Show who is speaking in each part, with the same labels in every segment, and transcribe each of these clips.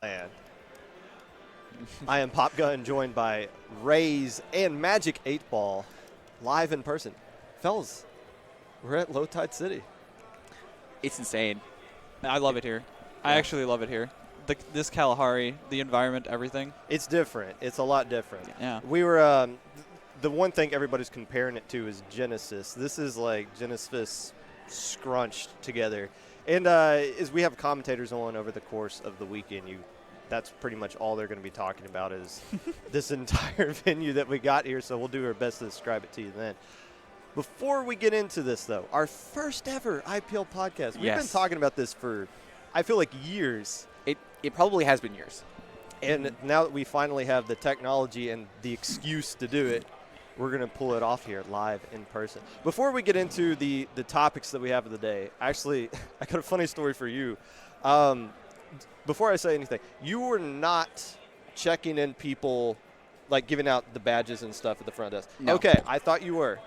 Speaker 1: And I am Pop Gun, joined by Rays and Magic 8 Ball, live in person. Fellas, we're at Low Tide City.
Speaker 2: It's insane.
Speaker 3: I love it here. I actually love it here. This Kalahari, the environment, everything.
Speaker 1: It's different. It's a lot different.
Speaker 3: Yeah.
Speaker 1: We were the one thing everybody's comparing it to is Genesis. This is like Genesis scrunched together. And as we have commentators on over the course of the weekend, that's pretty much all they're going to be talking about is this entire venue that we got here. So we'll do our best to describe it to you then. Before we get into this, though, our first ever IPL podcast. We've been talking about this for, I feel like, years.
Speaker 2: It probably has been years.
Speaker 1: And now that we finally have the technology and the excuse to do it, we're going to pull it off here live in person. Before we get into the topics that we have of the day, actually, I got a funny story for you. Before I say anything, you were not checking in people, like giving out the badges and stuff at the front desk.
Speaker 2: No.
Speaker 1: Okay, I thought you were.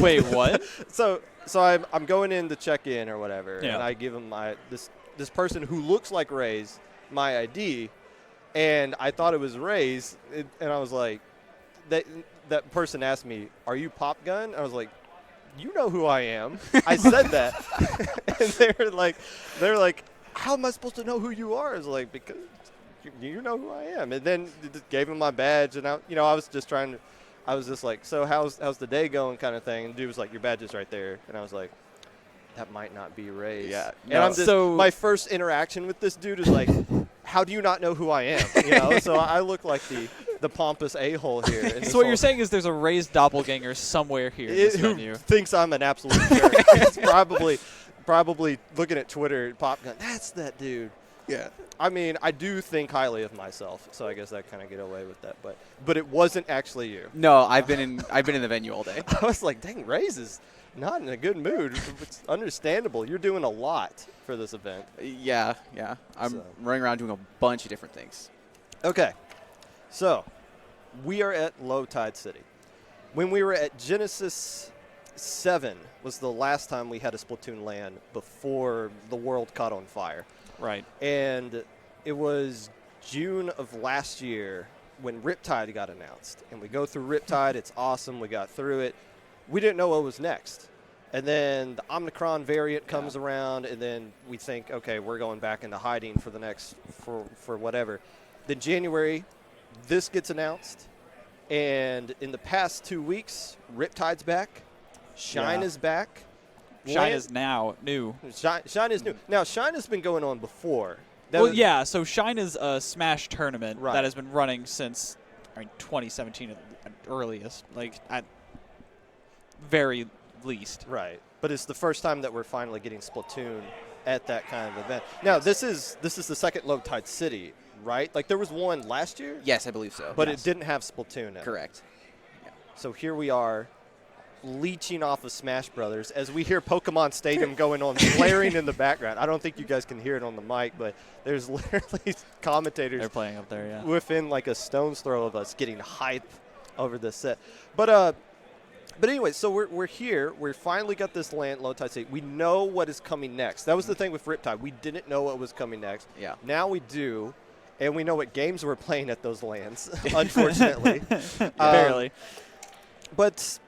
Speaker 3: Wait, what?
Speaker 1: So I'm going in to check in or whatever, and I give him this person who looks like Ray's my ID, and I thought it was Ray's, and I was like, that person asked me, "Are you Pop Gun?" I was like, "You know who I am." I said that, and they're like, "How am I supposed to know who you are?" I was like, "Because you know who I am." And then gave him my badge, and I was just like, "So how's the day going?" kind of thing. And the dude was like, "Your badge is right there," and I was like, that might not be Ray's.
Speaker 2: Yeah.
Speaker 1: And my first interaction with this dude is like, how do you not know who I am? So I look like the pompous a-hole here.
Speaker 3: So what you're saying is there's a Rays doppelganger somewhere here in this
Speaker 1: who
Speaker 3: venue.
Speaker 1: thinks I'm an absolute jerk. It's probably looking at Twitter, Pop Gun, that's that dude.
Speaker 2: Yeah.
Speaker 1: I mean, I do think highly of myself, so I guess I kind of get away with that. But it wasn't actually you.
Speaker 2: No, I've been in the venue all day.
Speaker 1: I was like, dang, Ray's is not in a good mood. It's understandable. You're doing a lot for this event.
Speaker 2: Yeah. I'm running around doing a bunch of different things.
Speaker 1: Okay. So, we are at Low Tide City. When we were at Genesis 7 was the last time we had a Splatoon LAN before the world caught on fire.
Speaker 3: Right.
Speaker 1: And it was June of last year when Riptide got announced. And we go through Riptide. It's awesome. We got through it. We didn't know what was next. And then the Omicron variant comes around, and then we think, okay, we're going back into hiding for the next, for whatever. Then January, this gets announced. And in the past 2 weeks, Riptide's back. Shine is back.
Speaker 3: Shine is now new.
Speaker 1: Shine is new. Now, Shine has been going on before.
Speaker 3: So Shine is a Smash tournament that has been running since 2017 at earliest, like at very least.
Speaker 1: Right. But it's the first time that we're finally getting Splatoon at that kind of event. Now, this is the second Low Tide City, right? Like, there was one last year?
Speaker 2: Yes, I believe so.
Speaker 1: But it didn't have Splatoon in it.
Speaker 2: Correct. Yeah.
Speaker 1: So here we are, leeching off of Smash Brothers as we hear Pokemon Stadium going on, blaring in the background. I don't think you guys can hear it on the mic, but there's literally commentators.
Speaker 3: They're playing up there, yeah.
Speaker 1: Within like a stone's throw of us getting hype over this set. But anyway, so we're here. We finally got this LAN, Low Tide City. We know what is coming next. That was the thing with Riptide. We didn't know what was coming next.
Speaker 2: Yeah.
Speaker 1: Now we do, and we know what games we're playing at those LANs, unfortunately.
Speaker 3: Barely.
Speaker 1: But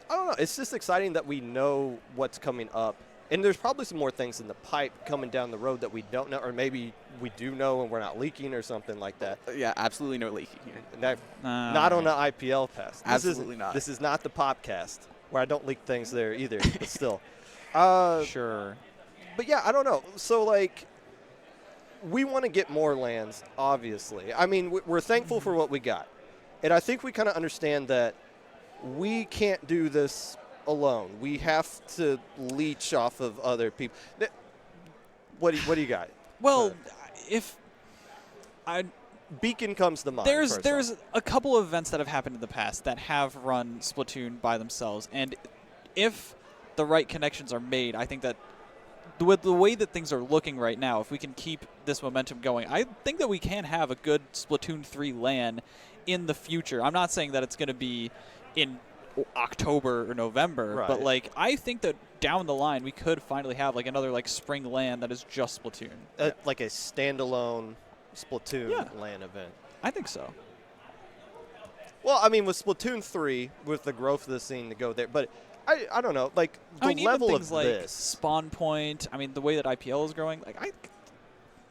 Speaker 1: I don't know. It's just exciting that we know what's coming up. And there's probably some more things in the pipe coming down the road that we don't know, or maybe we do know and we're not leaking or something like that.
Speaker 2: Yeah, absolutely no leaking here.
Speaker 1: Not on the IPL pass.
Speaker 2: Absolutely not.
Speaker 1: This is not the Popcast, where I don't leak things there either, but still.
Speaker 3: Sure.
Speaker 1: But yeah, I don't know. So, like, we want to get more LANs, obviously. I mean, we're thankful for what we got. And I think we kind of understand that we can't do this alone. We have to leech off of other people. What do you got?
Speaker 3: Well,
Speaker 1: Beacon comes to mind.
Speaker 3: There's a couple of events that have happened in the past that have run Splatoon by themselves, and if the right connections are made, I think that with the way that things are looking right now, if we can keep this momentum going, I think that we can have a good Splatoon 3 LAN in the future. I'm not saying that it's going to be in October or November, but like I think that down the line we could finally have like another like spring LAN that is just Splatoon.
Speaker 1: Like a standalone Splatoon LAN event.
Speaker 3: I think so.
Speaker 1: Well, I mean, with Splatoon 3, with the growth of the scene to go there, but I don't know, like the level
Speaker 3: even things
Speaker 1: of
Speaker 3: like
Speaker 1: this.
Speaker 3: Spawn Point. I mean, the way that IPL is growing, like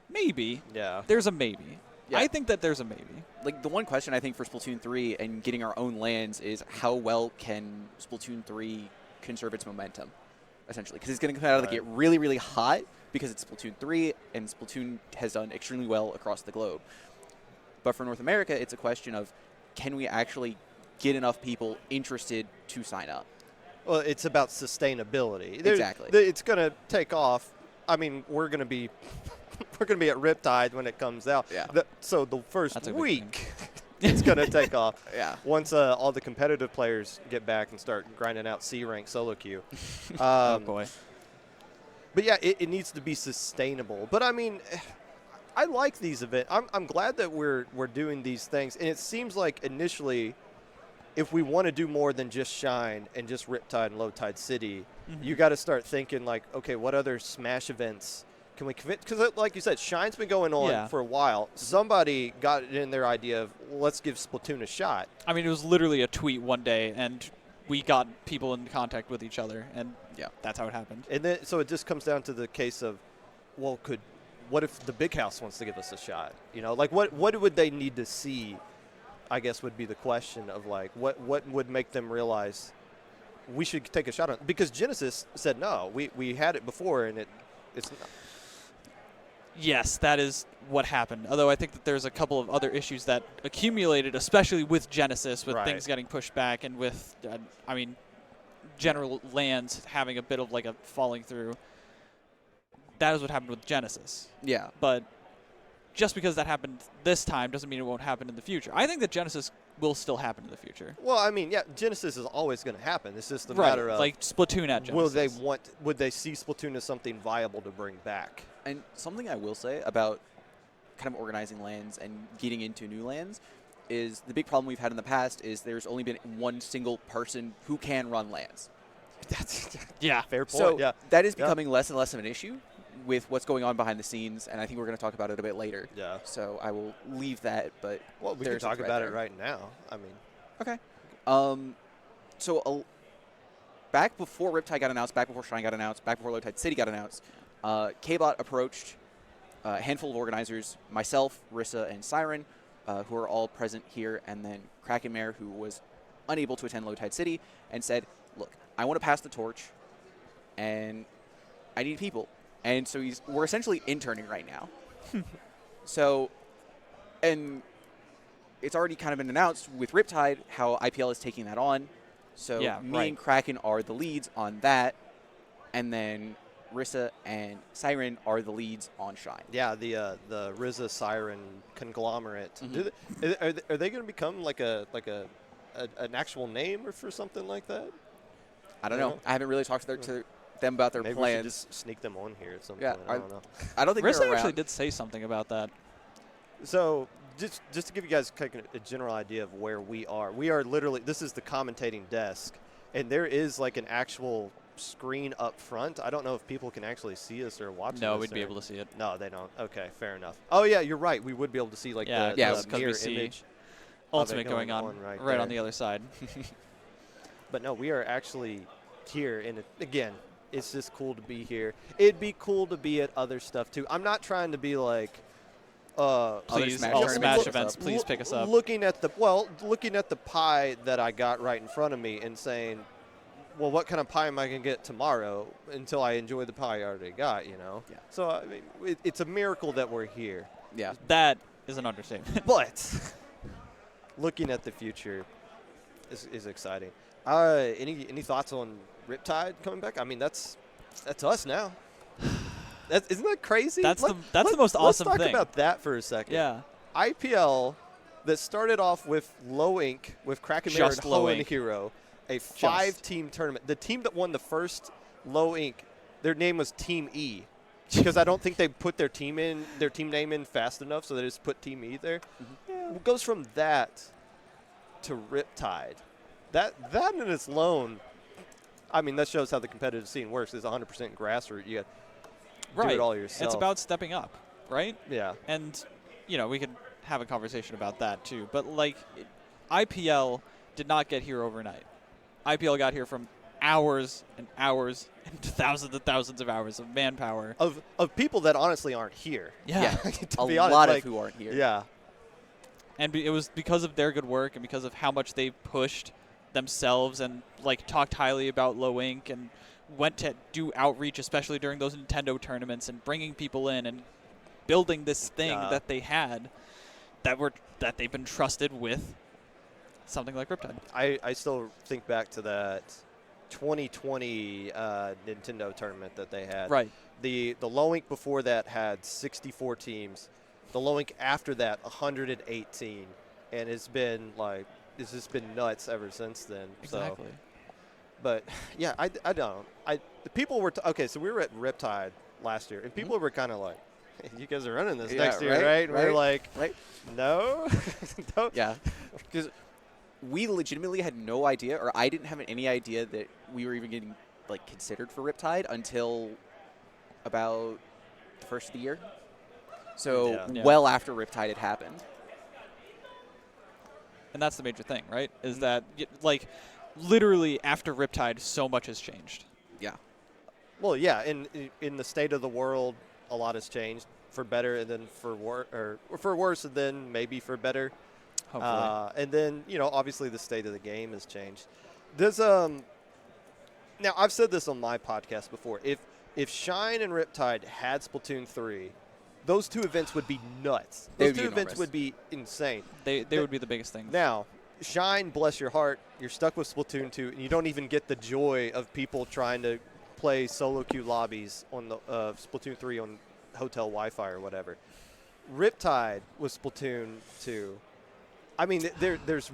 Speaker 3: maybe.
Speaker 1: Yeah.
Speaker 3: There's a maybe.
Speaker 2: Yeah.
Speaker 3: I think that there's a maybe.
Speaker 2: Like, the one question I think for Splatoon 3 and getting our own lands is how well can Splatoon 3 conserve its momentum, essentially. Because it's going to come out of the gate really, really hot because it's Splatoon 3, and Splatoon has done extremely well across the globe. But for North America, it's a question of, can we actually get enough people interested to sign up?
Speaker 1: Well, it's about sustainability.
Speaker 2: Exactly.
Speaker 1: It's going to take off. I mean, we're going to be at Riptide when it comes out.
Speaker 2: Yeah.
Speaker 1: So the first week, it's going to take off.
Speaker 2: Yeah.
Speaker 1: Once all the competitive players get back and start grinding out C-rank solo queue.
Speaker 3: Oh, boy.
Speaker 1: But, yeah, it needs to be sustainable. But, I mean, I like these events. I'm glad that we're doing these things. And it seems like initially, if we want to do more than just Shine and just Riptide and Low Tide City, you got to start thinking like, okay, what other Smash events can we commit? Because like you said, Shine's been going on for a while. Somebody got it in their idea of, let's give Splatoon a shot.
Speaker 3: I mean, it was literally a tweet one day, and we got people in contact with each other, and that's how it happened.
Speaker 1: And then, so it just comes down to the case of, well, what if the big house wants to give us a shot? You know, like what would they need to see? I guess would be the question of like what would make them realize we should take a shot on it? Because Genesis said no, we had it before and it's not.
Speaker 3: Yes, that is what happened. Although I think that there's a couple of other issues that accumulated, especially with Genesis, with things getting pushed back and with, I mean, general lands having a bit of like a falling through. That is what happened with Genesis.
Speaker 2: Yeah.
Speaker 3: But just because that happened this time doesn't mean it won't happen in the future. I think that Genesis will still happen in the future.
Speaker 1: Well, I mean, yeah, Genesis is always going to happen. It's just a matter of
Speaker 3: like Splatoon at Genesis.
Speaker 1: Would they see Splatoon as something viable to bring back?
Speaker 2: And something I will say about kind of organizing lands and getting into new lands is the big problem we've had in the past is there's only been one single person who can run lands.
Speaker 1: That's
Speaker 3: fair point.
Speaker 2: So that is becoming less and less of an issue with what's going on behind the scenes, and I think we're going to talk about it a bit later.
Speaker 1: Yeah.
Speaker 2: So I will leave that, but
Speaker 1: we can talk about it right now. I mean.
Speaker 2: Okay. So back before Riptide got announced, back before Shrine got announced, back before Low Tide City got announced, K-Bot approached a handful of organizers, myself, Rissa, and Siren, who are all present here, and then Krakenmare, who was unable to attend Low Tide City, and said, look, I want to pass the torch, and I need people. And so we're essentially interning right now. So, and it's already kind of been announced with Riptide how IPL is taking that on. So me and Kraken are the leads on that, and then Rissa and Siren are the leads on Shine.
Speaker 1: Yeah, the Rissa Siren conglomerate. Are they going to become like an actual name or for something like that?
Speaker 2: I don't know. I haven't really talked to them about their
Speaker 1: plans. Maybe we should just sneak them on here at some point. I don't know.
Speaker 2: I don't think
Speaker 3: Rissa
Speaker 2: they're around.
Speaker 3: actually did say something about that.
Speaker 1: So just to give you guys a general idea of where we are literally, this is the commentating desk, and there is like an actual screen up front. I don't know if people can actually see us or watch us.
Speaker 3: No, we'd be able to see it.
Speaker 1: No, they don't. Okay, fair enough. Oh, yeah, you're right. We would be able to see like the mirror image.
Speaker 3: Ultimate going on right on the other side.
Speaker 1: But no, we are actually here, and again, it's just cool to be here. It'd be cool to be at other stuff too. I'm not trying to be like,
Speaker 3: please, all Smash events, please pick us up.
Speaker 1: Looking at the pie that I got right in front of me and saying, well, what kind of pie am I going to get tomorrow until I enjoy the pie I already got, you know? Yeah. So, I mean, it's a miracle that we're here.
Speaker 2: Yeah.
Speaker 3: That is an understatement.
Speaker 1: But looking at the future is exciting. Any thoughts on Riptide coming back? I mean, that's us now. Isn't that crazy?
Speaker 3: That's the most awesome thing.
Speaker 1: Let's talk about that for a second.
Speaker 3: Yeah.
Speaker 1: IPL that started off with Low Ink, with Krakenmare and Hoenn Hero, a 5-team tournament. The team that won the first Low Ink, their name was Team E, because I don't think they put their team name in fast enough, so they just put Team E there. It goes from that to Riptide. That in its own, I mean, that shows how the competitive scene works. It's 100% grassroots. You got to do it all yourself.
Speaker 3: It's about stepping up, right?
Speaker 1: Yeah.
Speaker 3: And we could have a conversation about that too. But like, IPL did not get here overnight. IPL got here from hours and hours and thousands of hours of manpower
Speaker 1: of people that honestly aren't here.
Speaker 3: Yeah.
Speaker 2: To be honest, lot of who aren't here.
Speaker 1: Yeah.
Speaker 3: And it was because of their good work and because of how much they pushed themselves and like talked highly about Low Ink and went to do outreach, especially during those Nintendo tournaments, and bringing people in and building this thing that they had that they've been trusted with something like Riptide.
Speaker 1: I still think back to that 2020 Nintendo tournament that they had.
Speaker 3: Right.
Speaker 1: The Low Ink before that had 64 teams. The Low Ink after that 118, and it's just been nuts ever since then.
Speaker 3: Exactly.
Speaker 1: So, but yeah, I don't. The people were okay. So we were at Riptide last year, and people were kind of like, hey, "You guys are running this next year, right?" And we're like, "No, no."
Speaker 2: Yeah, because we legitimately had no idea, or I didn't have any idea that we were even getting like considered for Riptide until about the first of the year. So well after Riptide had happened.
Speaker 3: And that's the major thing, right? Is that, like, literally after Riptide, so much has changed.
Speaker 2: Yeah.
Speaker 1: Well, yeah, in the state of the world, a lot has changed for better, and then for worse, and then maybe for better.
Speaker 3: Hopefully.
Speaker 1: And then, obviously the state of the game has changed. There's now I've said this on my podcast before. If Shine and Riptide had Splatoon 3, those two events would be nuts. Those two events would be insane.
Speaker 3: They would be the biggest thing.
Speaker 1: Now, Shine, bless your heart, you're stuck with Splatoon 2, and you don't even get the joy of people trying to play solo queue lobbies on the Splatoon 3 on hotel Wi-Fi or whatever. Riptide was Splatoon 2. I mean, there's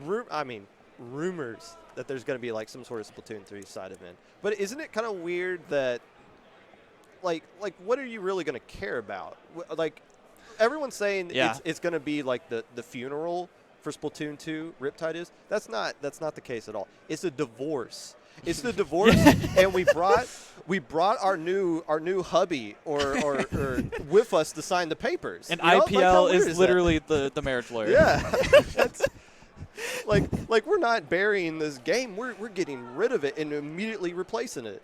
Speaker 1: rumors that there's going to be like some sort of Splatoon 3 side event. But isn't it kind of weird that like what are you really going to care about? Like everyone's saying it's going to be like the funeral for Splatoon 2, Riptide is. That's not the case at all. It's a divorce. It's the divorce, and we brought our new hubby or with us to sign the papers.
Speaker 3: And IPL is literally the marriage lawyer.
Speaker 1: Yeah. That's like we're not burying this game. We're getting rid of it and immediately replacing it.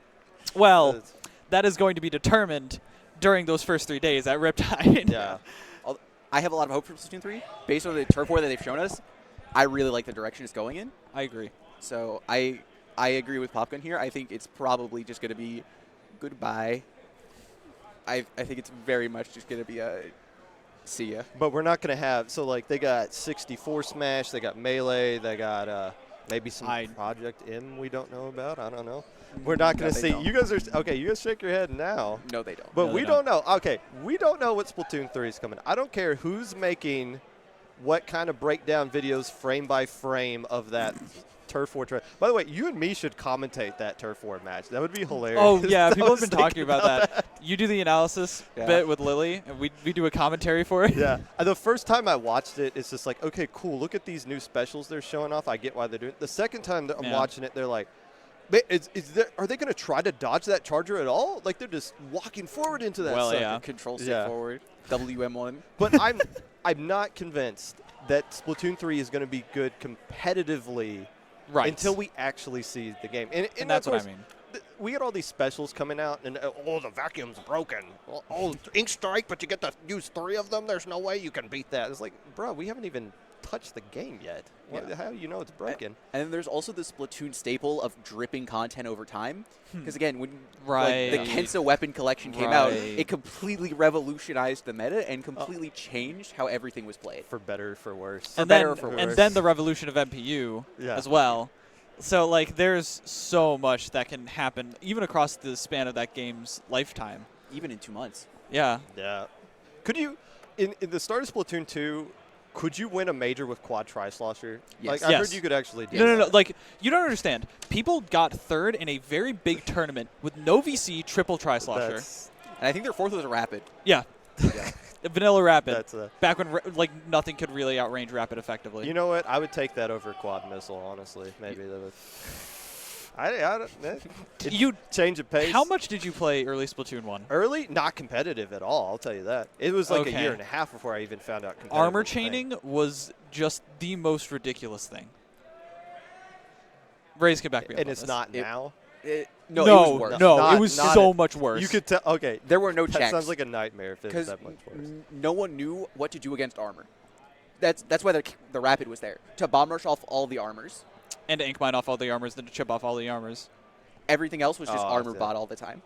Speaker 3: Well, that is going to be determined during those first 3 days at Riptide.
Speaker 1: Yeah.
Speaker 2: I have a lot of hope for Splatoon 3. Based on the turf war that they've shown us, I really like the direction it's going in.
Speaker 3: I agree.
Speaker 2: So I agree with Popgun here. I think it's probably just going to be goodbye. I think it's very much just going to be a see ya.
Speaker 1: But we're not going to have – so, like, they got 64 Smash. They got Melee. They got maybe some Project M we don't know about. I don't know. We're not going to see – you guys are – okay, you guys shake your head now.
Speaker 2: No, they don't.
Speaker 1: But we don't know. Okay, we don't know what Splatoon 3 is coming. I don't care who's making what kind of breakdown videos frame by frame of that Turf War. By the way, you and me should commentate that Turf War match. That would be hilarious.
Speaker 3: Oh, yeah, people have been talking about that. You do the analysis bit with Lily, and we do a commentary for it.
Speaker 1: Yeah. The first time I watched it, it's just like, okay, cool, look at these new specials they're showing off. I get why they're doing it. The second time that I'm watching it, they're like, are they going to try to dodge that charger at all? Like, they're just walking forward into that sucker.
Speaker 3: Yeah.
Speaker 2: Control stick forward. WM1.
Speaker 1: But I'm not convinced that Splatoon 3 is going to be good competitively until we actually see the game. And
Speaker 3: that's what I mean.
Speaker 1: We get all these specials coming out, and the vacuum's broken. Oh, Ink Strike, but you get to use 3 of them. There's no way you can beat that. It's like, bro, we haven't even touched the game yet. How do you know it's broken?
Speaker 2: And then there's also the Splatoon staple of dripping content over time. Because again, when the Kensa weapon collection came out, it completely revolutionized the meta and completely changed how everything was played.
Speaker 1: For better or for worse.
Speaker 3: And then the revolution of MPU as well. So, like, there's so much that can happen, even across the span of that game's lifetime.
Speaker 2: Even in 2 months.
Speaker 3: Yeah.
Speaker 1: Yeah. Could you, in the start of Splatoon 2, could you win a major with quad tri-slosher?
Speaker 2: Yes.
Speaker 1: Like, I heard you could actually do that.
Speaker 3: No. Like, you don't understand. People got third in a very big tournament with no VC triple tri-slosher.
Speaker 2: And I think their fourth was a Rapid.
Speaker 3: Yeah. Vanilla Rapid.
Speaker 1: That's
Speaker 3: back when nothing could really outrange Rapid effectively.
Speaker 1: You know what? I would take that over quad missile, honestly. Maybe that would. I don't.
Speaker 3: You
Speaker 1: change of pace.
Speaker 3: How much did you play early Splatoon 1?
Speaker 1: Early, not competitive at all. I'll tell you that. It was like a year and a half before I even found out competitive.
Speaker 3: Armor chaining was just the most ridiculous thing. Ray's get back.
Speaker 1: And it's not now.
Speaker 2: No, it was worse.
Speaker 3: No, it was so much worse.
Speaker 1: You could tell. Okay,
Speaker 2: there were no checks.
Speaker 1: That sounds like a nightmare if it was that much worse.
Speaker 2: No one knew what to do against armor. That's why the rapid was there to bomb rush off all the armors.
Speaker 3: And to ink mine off all the armors, then to chip off all the armors.
Speaker 2: Everything else was just armor bot all the time.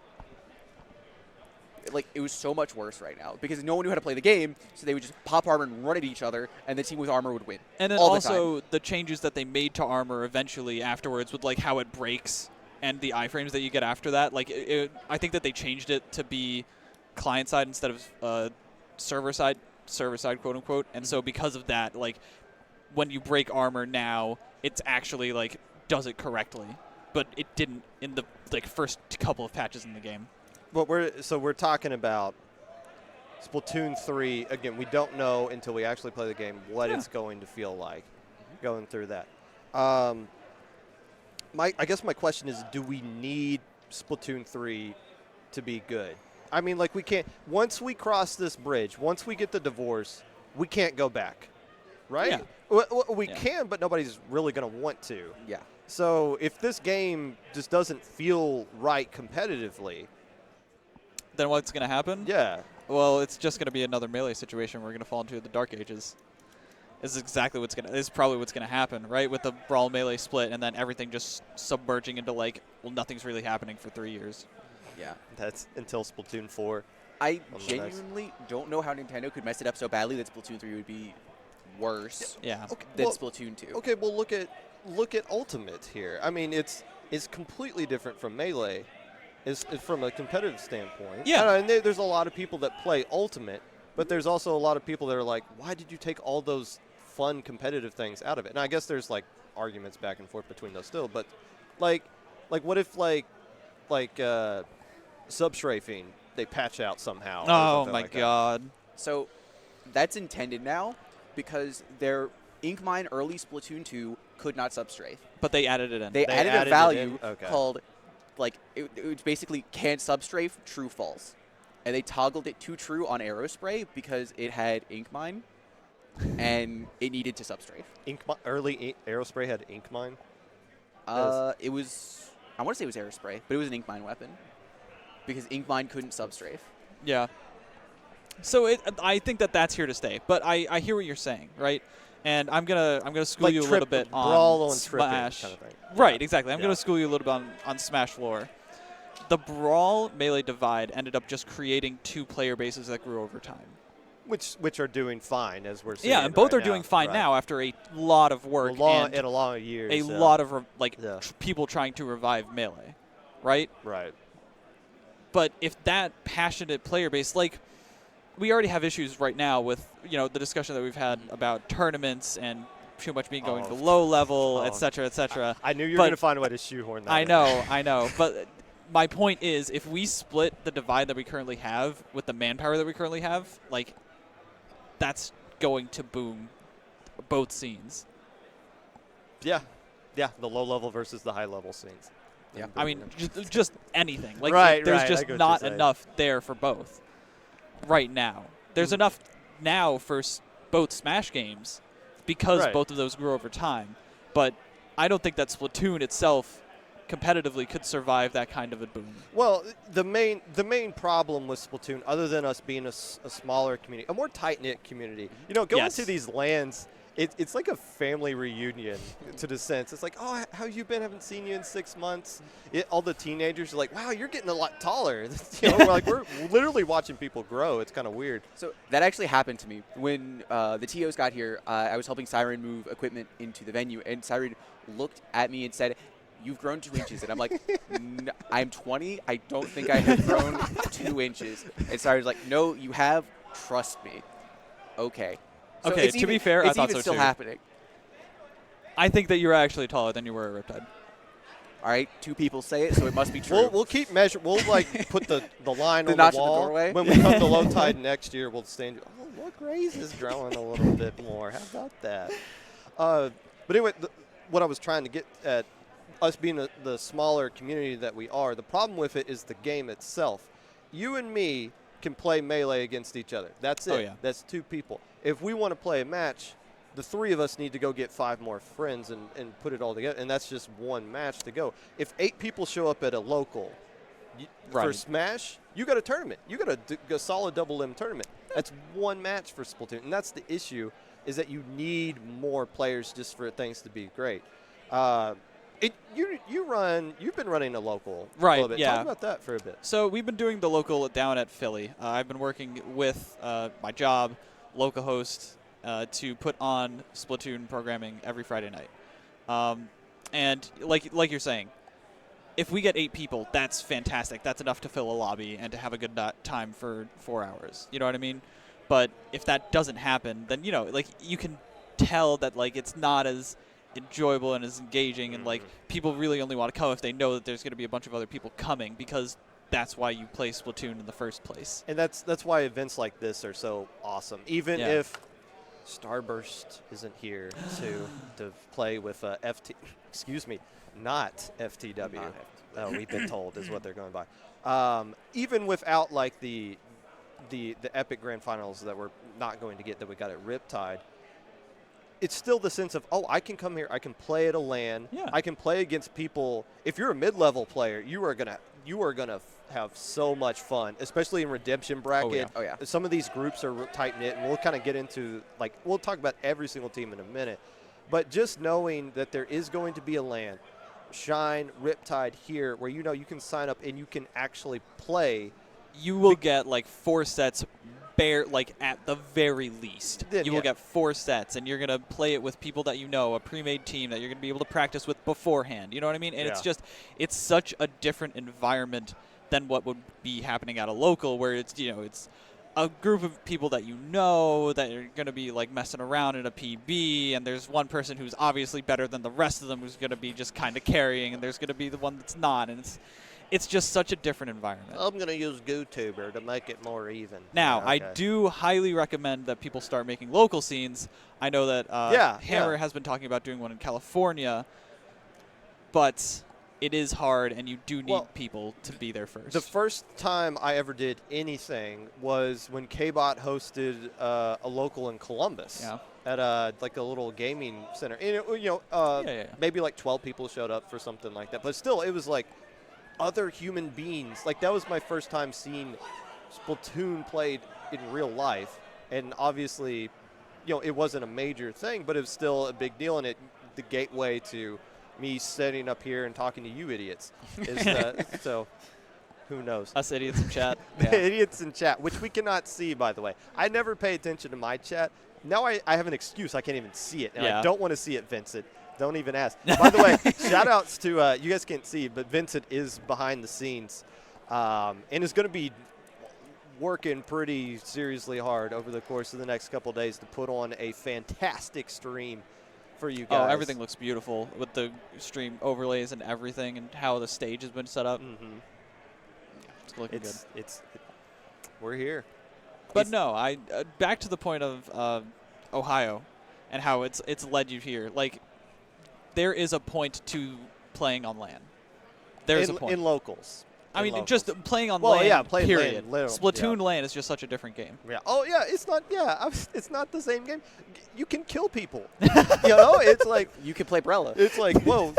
Speaker 2: Like, it was so much worse right now because no one knew how to play the game, so they would just pop armor and run at each other, and the team with armor would win.
Speaker 3: And then
Speaker 2: all
Speaker 3: also the changes that they made to armor eventually afterwards with, like, how it breaks and the iframes that you get after that. Like, I think that they changed it to be client-side instead of server-side, quote-unquote. And so because of that, like, when you break armor now, it's actually, like, does it correctly. But it didn't in the, like, first couple of patches in the game.
Speaker 1: But we're talking about Splatoon 3. Again, we don't know until we actually play the game what it's going to feel like going through that. I guess my question is, do we need Splatoon 3 to be good? I mean, like, we can't – once we cross this bridge, once we get the divorce, we can't go back, right?
Speaker 3: Yeah.
Speaker 1: We can, but nobody's really going to want to.
Speaker 2: Yeah.
Speaker 1: So if this game just doesn't feel right competitively –
Speaker 3: then what's going to happen?
Speaker 1: Yeah.
Speaker 3: Well, it's just going to be another Melee situation. We're going to fall into the Dark Ages. This is exactly what's going to. This is probably what's going to happen, right? With the Brawl Melee split, and then everything just submerging into, like, well, nothing's really happening for 3 years.
Speaker 2: Yeah.
Speaker 1: That's until Splatoon 4.
Speaker 2: I genuinely don't know how Nintendo could mess it up so badly that Splatoon 3 would be worse than Splatoon 2.
Speaker 1: Okay, well, look at Ultimate here. I mean, it's completely different from Melee. Is from a competitive standpoint.
Speaker 3: Yeah.
Speaker 1: And there's a lot of people that play Ultimate, but there's also a lot of people that are like, why did you take all those fun competitive things out of it? And I guess there's, like, arguments back and forth between those still, but like what if like substrafing they patch out somehow?
Speaker 3: Oh my god.
Speaker 2: So that's intended now because their Ink Mine early Splatoon 2 could not substrafe.
Speaker 3: But they added it in.
Speaker 2: They added a value called, like, it basically can't substrafe, true, false. And they toggled it to true on Aerospray because it had Ink Mine and it needed to substrafe.
Speaker 1: Early Aerospray had Ink Mine?
Speaker 2: It was, I want to say it was Aerospray, but it was an Ink Mine weapon because Ink Mine couldn't substrafe.
Speaker 3: Yeah. So I think that's here to stay. But I hear what you're saying, right? And I'm gonna school you a little bit on Smash.
Speaker 1: Kind of thing.
Speaker 3: Right, exactly. I'm gonna school you a little bit on Smash lore. The Brawl Melee divide ended up just creating two player bases that grew over time.
Speaker 1: Which are doing fine, as we're seeing.
Speaker 3: Yeah, and both are doing fine now after a lot of work
Speaker 1: and a lot of years.
Speaker 3: A lot of people trying to revive Melee, right?
Speaker 1: Right.
Speaker 3: But if that passionate player base, like, we already have issues right now with, the discussion that we've had about tournaments and too much being going to low level, et cetera, et cetera.
Speaker 1: I knew you were going to find a way to shoehorn that.
Speaker 3: I know. But my point is, if we split the divide that we currently have with the manpower that we currently have, like, that's going to boom both scenes.
Speaker 1: Yeah. Yeah, the low level versus the high level scenes.
Speaker 2: Yeah.
Speaker 3: I mean, just anything. Like, there's just not enough there for both. Right now. There's enough now for both Smash games because both of those grew over time. But I don't think that Splatoon itself competitively could survive that kind of a boom.
Speaker 1: Well, the main problem with Splatoon, other than us being a smaller community, a more tight-knit community, going to these LANs, it's like a family reunion to the sense. It's like, oh, how you been? Haven't seen you in 6 months. All the teenagers are like, wow, you're getting a lot taller. We're literally watching people grow. It's kind of weird.
Speaker 2: So that actually happened to me. When the TOs got here, I was helping Siren move equipment into the venue, and Siren looked at me and said, "You've grown 2 inches." And I'm like, I'm 20. I don't think I have grown 2 inches. And Siren's like, "No, you have. Trust me." Okay. So
Speaker 3: okay, to be fair, I thought so too.
Speaker 2: It's still happening.
Speaker 3: I think that you're actually taller than you were at Riptide.
Speaker 2: All right, 2 people say it, so it must be true.
Speaker 1: We'll keep measure. We'll put the line on
Speaker 2: notch
Speaker 1: the wall.
Speaker 2: in the doorway.
Speaker 1: When we come to low tide next year, we'll stand. Oh, look, Ray's is growing a little bit more. How about that? But anyway, what I was trying to get at us being the smaller community that we are, the problem with it is the game itself. You and me can play Melee against each other. That's it.
Speaker 3: Oh, yeah.
Speaker 1: That's 2 people. If we want to play a match, the 3 of us need to go get 5 more friends and put it all together, and that's just 1 match to go. If 8 people show up at a local for Smash, you got a tournament. You got a solid double limb tournament. That's 1 match for Splatoon, and that's the issue, is that you need more players just for things to be great. You've been running a local a little bit.
Speaker 3: Yeah.
Speaker 1: Talk about that for a bit.
Speaker 3: So we've been doing the local down at Philly. I've been working with my job, localhost, to put on Splatoon programming every Friday night. And like you're saying, if we get 8 people, that's fantastic. That's enough to fill a lobby and to have a good time for 4 hours. You know what I mean? But if that doesn't happen, then, you know, like, you can tell that, like, it's not as enjoyable and as engaging, and, like, people really only want to come if they know that there's going to be a bunch of other people coming, because that's why you play Splatoon in the first place.
Speaker 1: And that's why events like this are so awesome. Even if Starburst isn't here to play with not FTW. We've been told is what they're going by. Even without, like, the epic grand finals that we're not going to get, that we got at Riptide, it's still the sense of, I can come here, I can play at a LAN, I can play against people. If you're a mid-level player, you are gonna have so much fun, especially in Redemption bracket.
Speaker 2: Oh yeah.
Speaker 1: Some of these groups are tight-knit, and we'll kind of get into, like, we'll talk about every single team in a minute. But just knowing that there is going to be a LAN, Shine, Riptide here, where you know you can sign up and you can actually play.
Speaker 3: You will get, like, 4 sets like, at the very least. You will get 4 sets, and you're going to play it with people that you know, a pre-made team that you're going to be able to practice with beforehand. You know what I mean? And it's such a different environment than what would be happening at a local, where it's, you know, it's a group of people that you know that are going to be, like, messing around in a PB, and there's one person who's obviously better than the rest of them who's going to be just kind of carrying, and there's going to be the one that's not, and it's just such a different environment.
Speaker 1: I'm going to use GooTuber to make it more even.
Speaker 3: Now, I do highly recommend that people start making local scenes. I know that Hammer has been talking about doing one in California, but it is hard, and you do need people to be there first.
Speaker 1: The first time I ever did anything was when K-Bot hosted a local in Columbus at like a little gaming center. And maybe like 12 people showed up for something like that. But still, it was like other human beings. Like, that was my first time seeing Splatoon played in real life. And obviously, you know, it wasn't a major thing, but it was still a big deal, and the gateway to me sitting up here and talking to you idiots. So who knows?
Speaker 3: Us idiots in chat.
Speaker 1: Idiots in chat, which we cannot see, by the way. I never pay attention to my chat. Now I have an excuse. I can't even see it, and I don't want to see it, Vincent. Don't even ask. By the way, shout-outs to you guys can't see, but Vincent is behind the scenes and is going to be working pretty seriously hard over the course of the next couple of days to put on a fantastic stream for you guys.
Speaker 3: Oh, everything looks beautiful with the stream overlays and everything, and how the stage has been set up. It's looking good.
Speaker 1: We're here.
Speaker 3: But no, back to the point of Ohio and how it's led you here. Like, there is a point to playing on LAN. There's a point.
Speaker 1: In locals.
Speaker 3: I mean, just playing on LAN, period.
Speaker 1: LAN,
Speaker 3: Splatoon LAN is just such a different game.
Speaker 1: Yeah. Oh, yeah, it's not it's not the same game. You can kill people. You know, it's like.
Speaker 2: You can play Brella.
Speaker 1: It's like, whoa,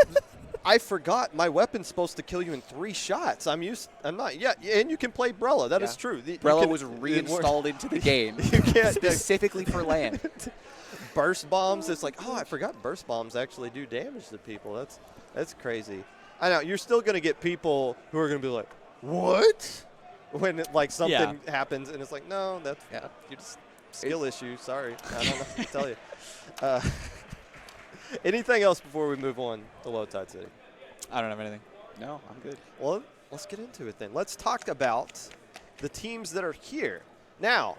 Speaker 1: I forgot my weapen's supposed to kill you in 3 shots. I'm not. Yeah, and you can play Brella. That is true.
Speaker 2: Brella was reinstalled into the game specifically for LAN.
Speaker 1: Burst bombs. It's like, I forgot burst bombs actually do damage to people. That's crazy. I know you're still going to get people who are going to be like, what? When something happens and it's like, no, that's you're just skill issue. Sorry, I don't know what to tell you. Anything else before we move on to Low Tide City?
Speaker 3: I don't have anything.
Speaker 2: No, I'm good.
Speaker 1: Well, let's get into it then. Let's talk about the teams that are here now.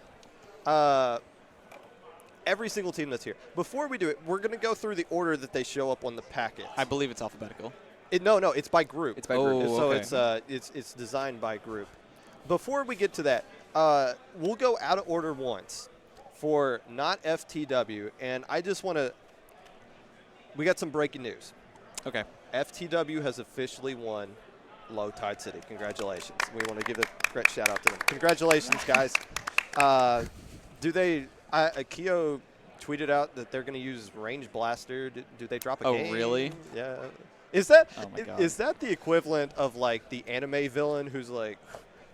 Speaker 1: Every single team that's here. Before we do it, we're going to go through the order that they show up on the packet.
Speaker 3: I believe it's alphabetical.
Speaker 1: No, it's by group.
Speaker 2: It's by group.
Speaker 1: So it's designed by group. Before we get to that, we'll go out of order once for not FTW, and I just want to. We got some breaking news.
Speaker 3: Okay.
Speaker 1: FTW has officially won Low Tide City. Congratulations. We want to give a great shout out to them. Congratulations, guys. Keo tweeted out that they're going to use Range Blaster. Do they drop a game?
Speaker 3: Oh, really?
Speaker 1: Yeah. Is that
Speaker 3: Oh my God.
Speaker 1: is that the equivalent of like the anime villain who's like,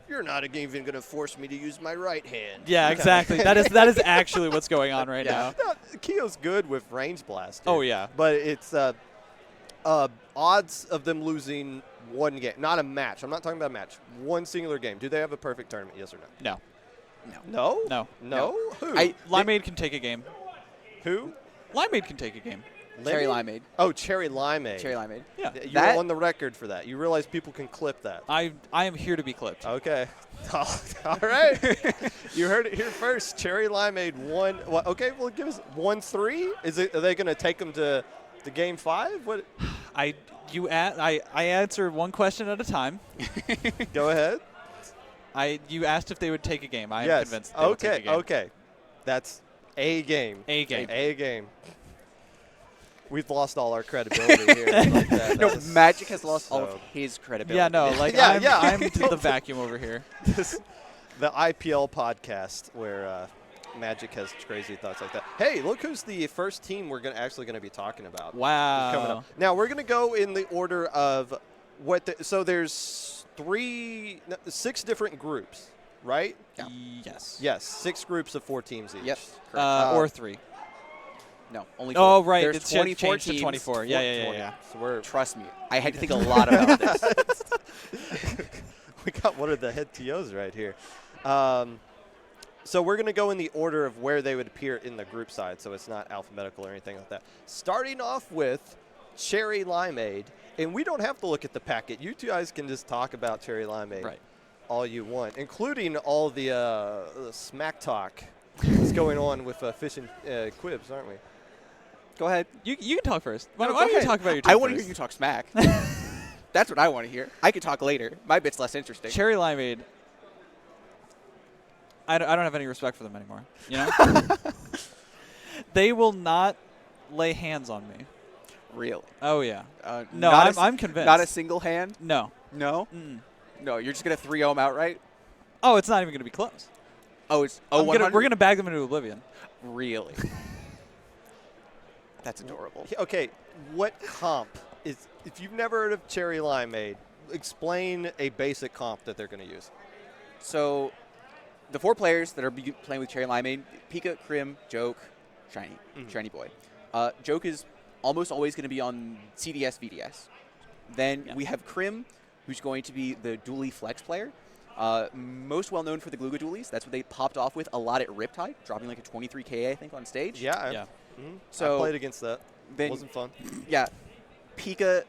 Speaker 1: you're not even going to force me to use my right hand?
Speaker 3: Yeah, exactly. that is actually what's going on right now.
Speaker 1: No, Keo's good with Range Blaster.
Speaker 3: Oh, yeah.
Speaker 1: But it's odds of them losing one game, not a match. I'm not talking about a match. One singular game. Do they have a perfect tournament? Yes or no?
Speaker 3: No.
Speaker 1: No.
Speaker 3: No.
Speaker 1: Who?
Speaker 3: Limeade can take a game.
Speaker 1: Who?
Speaker 3: Limeade can take a game.
Speaker 2: Cherry Limeade.
Speaker 1: Oh, Cherry Limeade.
Speaker 2: Cherry Limeade.
Speaker 3: Yeah.
Speaker 1: You're on the record for that. You realize people can clip that.
Speaker 3: I am here to be clipped.
Speaker 1: Okay. All right. You heard it here first. Cherry Limeade won. Well, okay, well, give us 1-3. Are they going to take them to the game 5? What?
Speaker 3: I answer one question at a time.
Speaker 1: Go ahead.
Speaker 3: You asked if they would take a game. I am
Speaker 1: Yes.
Speaker 3: convinced they would take a game.
Speaker 1: Okay. That's a game.
Speaker 3: A game.
Speaker 1: A game. We've lost all our credibility here. Like that.
Speaker 2: No, Magic has lost all of his credibility.
Speaker 3: Yeah, no, like I'm the vacuum over here.
Speaker 1: The IPL podcast where Magic has crazy thoughts like that. Hey, look who's the first team we're actually going to be talking about.
Speaker 3: Wow.
Speaker 1: Coming up. Now, we're going to go in the order of so there's 6 different groups, right?
Speaker 2: Yeah.
Speaker 3: Yes.
Speaker 1: Yes, 6 groups of 4 teams each.
Speaker 2: Yes.
Speaker 3: Or 3.
Speaker 2: No, only 4.
Speaker 3: Oh, right.
Speaker 2: There's
Speaker 3: It's
Speaker 2: 24
Speaker 3: changed to
Speaker 2: teams.
Speaker 3: 24. Yeah.
Speaker 1: So
Speaker 2: Trust me, I had to think a lot about this.
Speaker 1: We got one of the head TOs right here. So we're going to go in the order of where they would appear in the group side, so it's not alphabetical or anything like that. Starting off with Cherry Limeade, and we don't have to look at the packet. You guys can just talk about Cherry Limeade all you want, including all the smack talk that's going on with Fish and Quibs, aren't we?
Speaker 2: Go ahead.
Speaker 3: You can talk first. Why
Speaker 2: No,
Speaker 3: don't
Speaker 2: go
Speaker 3: you
Speaker 2: ahead.
Speaker 3: talk about your team
Speaker 2: I want to
Speaker 3: first?
Speaker 2: hear you talk smack. That's what I want to hear. I could talk later. My bit's less interesting.
Speaker 3: Cherry Limeade. I don't have any respect for them anymore. You know? They will not lay hands on me.
Speaker 2: Really?
Speaker 3: Oh, yeah. No,
Speaker 2: not
Speaker 3: I'm convinced.
Speaker 2: Not a single hand?
Speaker 3: No.
Speaker 2: No?
Speaker 3: Mm-mm.
Speaker 2: No, you're just going to 3-0 them outright?
Speaker 3: Oh, it's not even going to be close.
Speaker 2: Oh, it's
Speaker 3: We're going to bag them into oblivion.
Speaker 2: Really? That's adorable.
Speaker 1: Okay, what comp is, if you've never heard of Cherry Limeade, explain a basic comp that they're going to use.
Speaker 2: So, the 4 players that are playing with Cherry Limeade, Pika, Krim, Joke, Shiny, Shiny Boy. Joke is almost always going to be on CDS, VDS. Then we have Krim, who's going to be the dually flex player. Most well known for the Gluga dualies. That's what they popped off with a lot at Riptide, dropping like a 23 KA, I think, on stage.
Speaker 1: Yeah.
Speaker 2: So
Speaker 1: I played against that. It wasn't fun.
Speaker 2: Yeah. Pika,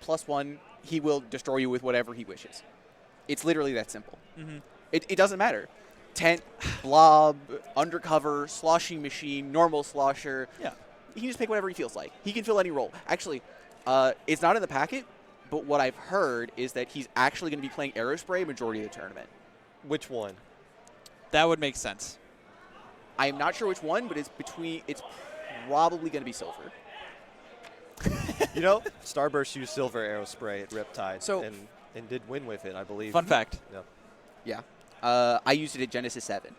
Speaker 2: +1, he will destroy you with whatever he wishes. It's literally that simple.
Speaker 3: Mm-hmm.
Speaker 2: It doesn't matter. Tent, blob, undercover, sloshing machine, normal slosher.
Speaker 3: Yeah.
Speaker 2: He can just pick whatever he feels like. He can fill any role. Actually, it's not in the packet, but what I've heard is that he's actually going to be playing Aerospray majority of the tournament.
Speaker 1: Which one?
Speaker 3: That would make sense.
Speaker 2: I am not sure which one, but it's probably going to be Silver.
Speaker 1: You know, Starburst used Silver Aerospray at Riptide
Speaker 2: So,
Speaker 1: and did win with it, I believe.
Speaker 3: Fun fact.
Speaker 2: Yeah. I used it at Genesis 7.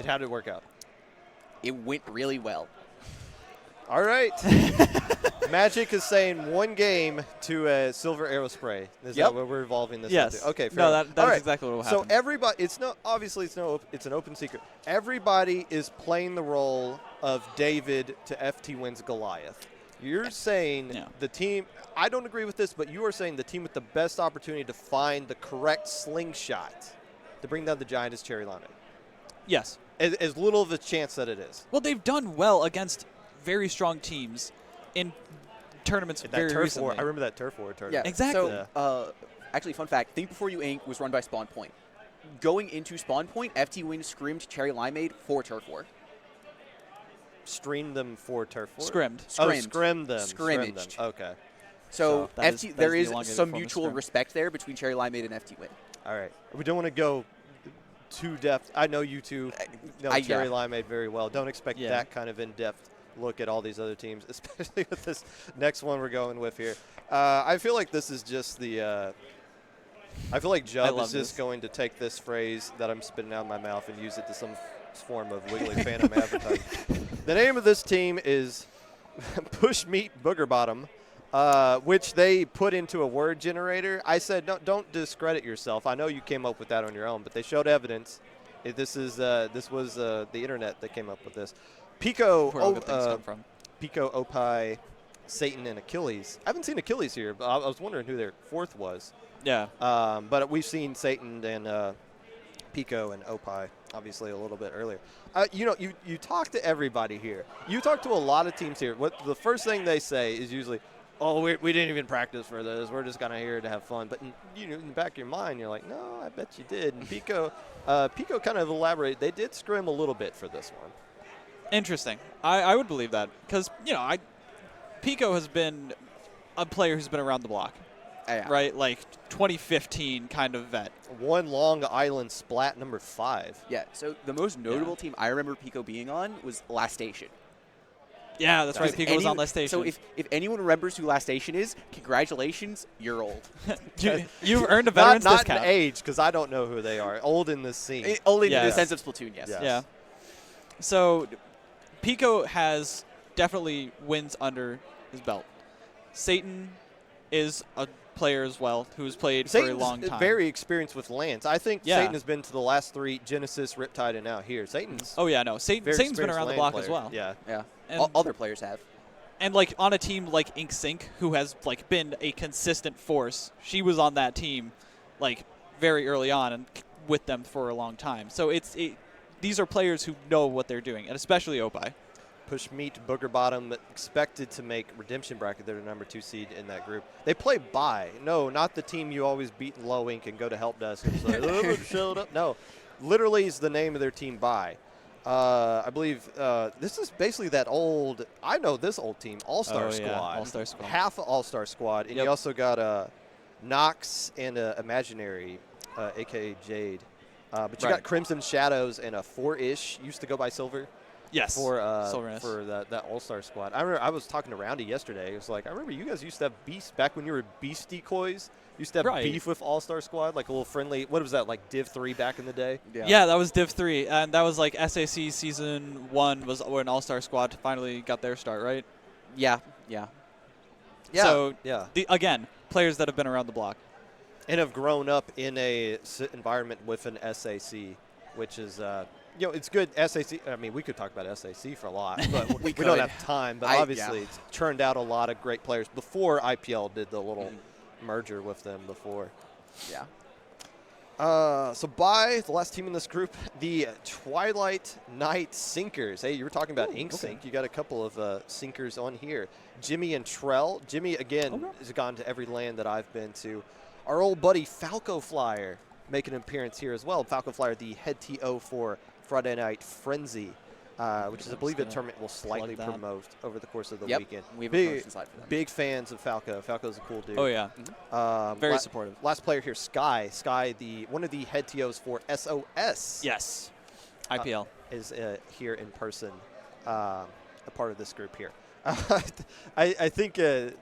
Speaker 1: How did it work out?
Speaker 2: It went really well.
Speaker 1: All right. Magic is saying 1 game to a Silver Aerospray. Is that what we're evolving this
Speaker 3: Yes.
Speaker 1: into? Okay, fair
Speaker 3: No,
Speaker 1: enough.
Speaker 3: that
Speaker 1: All
Speaker 3: is
Speaker 1: right.
Speaker 3: exactly what will happen.
Speaker 1: So everybody, it's an open secret. Everybody is playing the role of David to FT wins Goliath. You're saying the team, I don't agree with this, but you are saying the team with the best opportunity to find the correct slingshot to bring down the giant is Cherry Limeade.
Speaker 3: Yes.
Speaker 1: As little of a chance that it is.
Speaker 3: Well, they've done well against very strong teams in tournaments very recently.
Speaker 1: I remember that Turf War tournament.
Speaker 2: Yeah,
Speaker 3: exactly.
Speaker 2: So, actually, fun fact, Think Before You Ink was run by Spawn Point. Going into Spawn Point, FT Win scrimmed Cherry Limeade for Turf War.
Speaker 1: Streamed them for Turf War?
Speaker 3: Scrimmed.
Speaker 1: Scrimmed them.
Speaker 2: Scrimmaged.
Speaker 1: Okay.
Speaker 2: So there is
Speaker 3: the
Speaker 2: some
Speaker 3: form of
Speaker 2: mutual
Speaker 3: scrim.
Speaker 2: respect there between Cherry Limeade and FT Win.
Speaker 1: All right. We don't want to go too depth. I know you two know Cherry Limeade very well. Don't expect that kind of in-depth look at all these other teams, especially with this next one we're going with here. I feel like this is just the I feel like Jubb is just going to take this phrase that I'm spitting out of my mouth and use it to some form of wiggly phantom advertising. The name of this team is Push Meat Booger Bottom, which they put into a word generator. I said, don't discredit yourself. I know you came up with that on your own, but they showed evidence. This was the internet that came up with this. Pico, Pico, Opie, Satan, and Achilles. I haven't seen Achilles here, but I was wondering who their fourth was.
Speaker 3: Yeah.
Speaker 1: But we've seen Satan and Pico and Opie, obviously, a little bit earlier. You talk to everybody here. You talk to a lot of teams here. What the first thing they say is usually, oh, we didn't even practice for this. We're just kind of here to have fun. But in the back of your mind, you're like, no, I bet you did. And Pico kind of elaborated. They did scrim a little bit for this one.
Speaker 3: Interesting. I would believe that because, Pico has been a player who's been around the block.
Speaker 2: Yeah.
Speaker 3: Right? Like 2015 kind of vet.
Speaker 1: One Long Island Splat number 5.
Speaker 2: Yeah, so the most notable team I remember Pico being on was Last Station.
Speaker 3: Yeah, that's right. Pico was on Last Station.
Speaker 2: So if anyone remembers who Last Station is, congratulations, you're old.
Speaker 3: You've earned a veteran's discount.
Speaker 1: Not in age, because I don't know who they are. Old in this scene.
Speaker 2: Only in the sense of Splatoon, yes.
Speaker 3: Yeah. So Pico has definitely wins under his belt. Satan is a player as well who's played for a long time.
Speaker 1: Very experienced with lands. I think Satan has been to the last 3, Genesis, Riptide, and now here. Satan's
Speaker 3: Satan's been around the block as well.
Speaker 1: Yeah.
Speaker 2: And other players have.
Speaker 3: And like on a team like Inkling, who has like been a consistent force, she was on that team like very early on and with them for a long time. So these are players who know what they're doing, and especially Opie.
Speaker 1: Push Meat, Booger Bottom, expected to make Redemption Bracket. They're the number 2 seed in that group. They play bye. No, not the team you always beat in low ink and go to help desk and say, oh, shut up. No, literally is the name of their team bye. I believe this is basically that old, I know this old team, All-Star Squad.
Speaker 3: All-Star Squad.
Speaker 1: Half All-Star Squad. And you also got Nox and Imaginary, a.k.a. Jade. But you got Crimson Shadows and a 4-ish, used to go by Silver.
Speaker 3: Yes,
Speaker 1: for that All-Star Squad. I remember I was talking to Roundy yesterday. It was like, I remember you guys used to have beef back when you were Beast Decoys. You used to have beef with All-Star Squad, like a little friendly. What was that, like Div 3 back in the day?
Speaker 3: Yeah, that was Div 3, and that was like SAC Season 1 was when All-Star Squad finally got their start, right?
Speaker 2: Yeah.
Speaker 3: So again, players that have been around the block
Speaker 1: and have grown up in a environment with an SAC, which is. It's good. SAC. I mean, we could talk about SAC for a lot, but we don't have time. But obviously, it's churned out a lot of great players before IPL did the little merger with them before.
Speaker 2: Yeah.
Speaker 1: So the last team in this group, the Twilight Night Sinkers. Hey, you were talking about Ink Sync. You got a couple of sinkers on here. Jimmy and Trell. Jimmy, again, has gone to every land that I've been to. Our old buddy Falco Flyer making an appearance here as well. Falco Flyer, the head TO for Friday Night Frenzy, which is, I believe, a tournament will slightly promote over the course of the weekend.
Speaker 2: We have a promotion slide for them.
Speaker 1: Big fans of Falco. Falco's a cool dude.
Speaker 3: Oh, yeah. Very supportive.
Speaker 1: Last player here, Sky. Sky, one of the head TOs for SOS.
Speaker 3: Yes. IPL.
Speaker 1: Is here in person, a part of this group here. I think that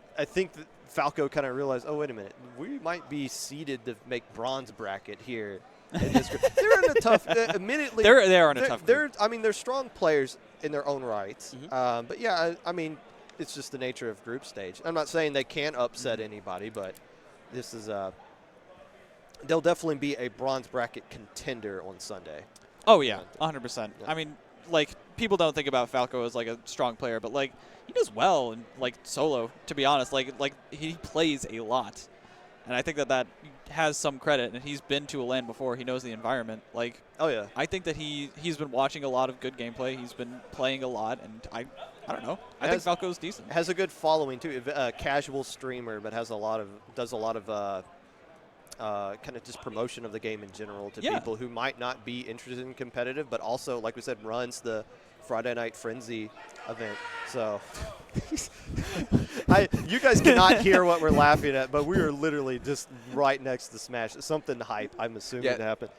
Speaker 1: Falco kind of realized, oh, wait a minute, we might be seeded to make bronze bracket here. In this group. They're in a tough. Admittedly,
Speaker 3: they are in a tough group.
Speaker 1: They're strong players in their own rights. But yeah, I mean, it's just the nature of group stage. I'm not saying they can't upset anybody, but this is they'll definitely be a bronze bracket contender on Sunday.
Speaker 3: Oh yeah, 100%. I mean, like people don't think about Falco as like a strong player, but like he does well in like solo. To be honest, like he plays a lot. And I think that has some credit, and he's been to a LAN before. He knows the environment. Like,
Speaker 1: oh yeah,
Speaker 3: I think that he's been watching a lot of good gameplay. He's been playing a lot, and I don't know. I think Falco's decent.
Speaker 1: Has a good following too. Casual streamer, but does a lot of kind of just promotion of the game in general to people who might not be interested in competitive, but also, like we said, runs the Friday Night Frenzy event. So you guys cannot hear what we're laughing at, but we are literally just right next to Smash. Something hype, I'm assuming, happened.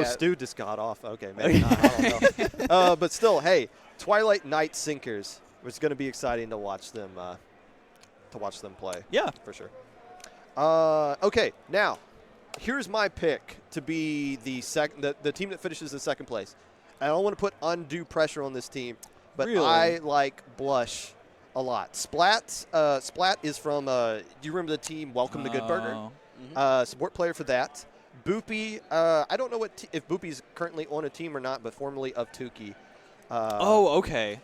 Speaker 1: Stu just got off. Okay, maybe not. I don't know. But still, hey, Twilight Night Sinkers. It's going to be exciting to watch them play.
Speaker 3: Yeah,
Speaker 1: for sure. Okay, now here's my pick to be the team that finishes in second place. I don't want to put undue pressure on this team, but
Speaker 3: really?
Speaker 1: I like Blush a lot. Splat is from. Do you remember the team Welcome to Good Burger? Support player for that. Boopy. I don't know if Boopy's currently on a team or not, but formerly of Tukey.
Speaker 3: Okay.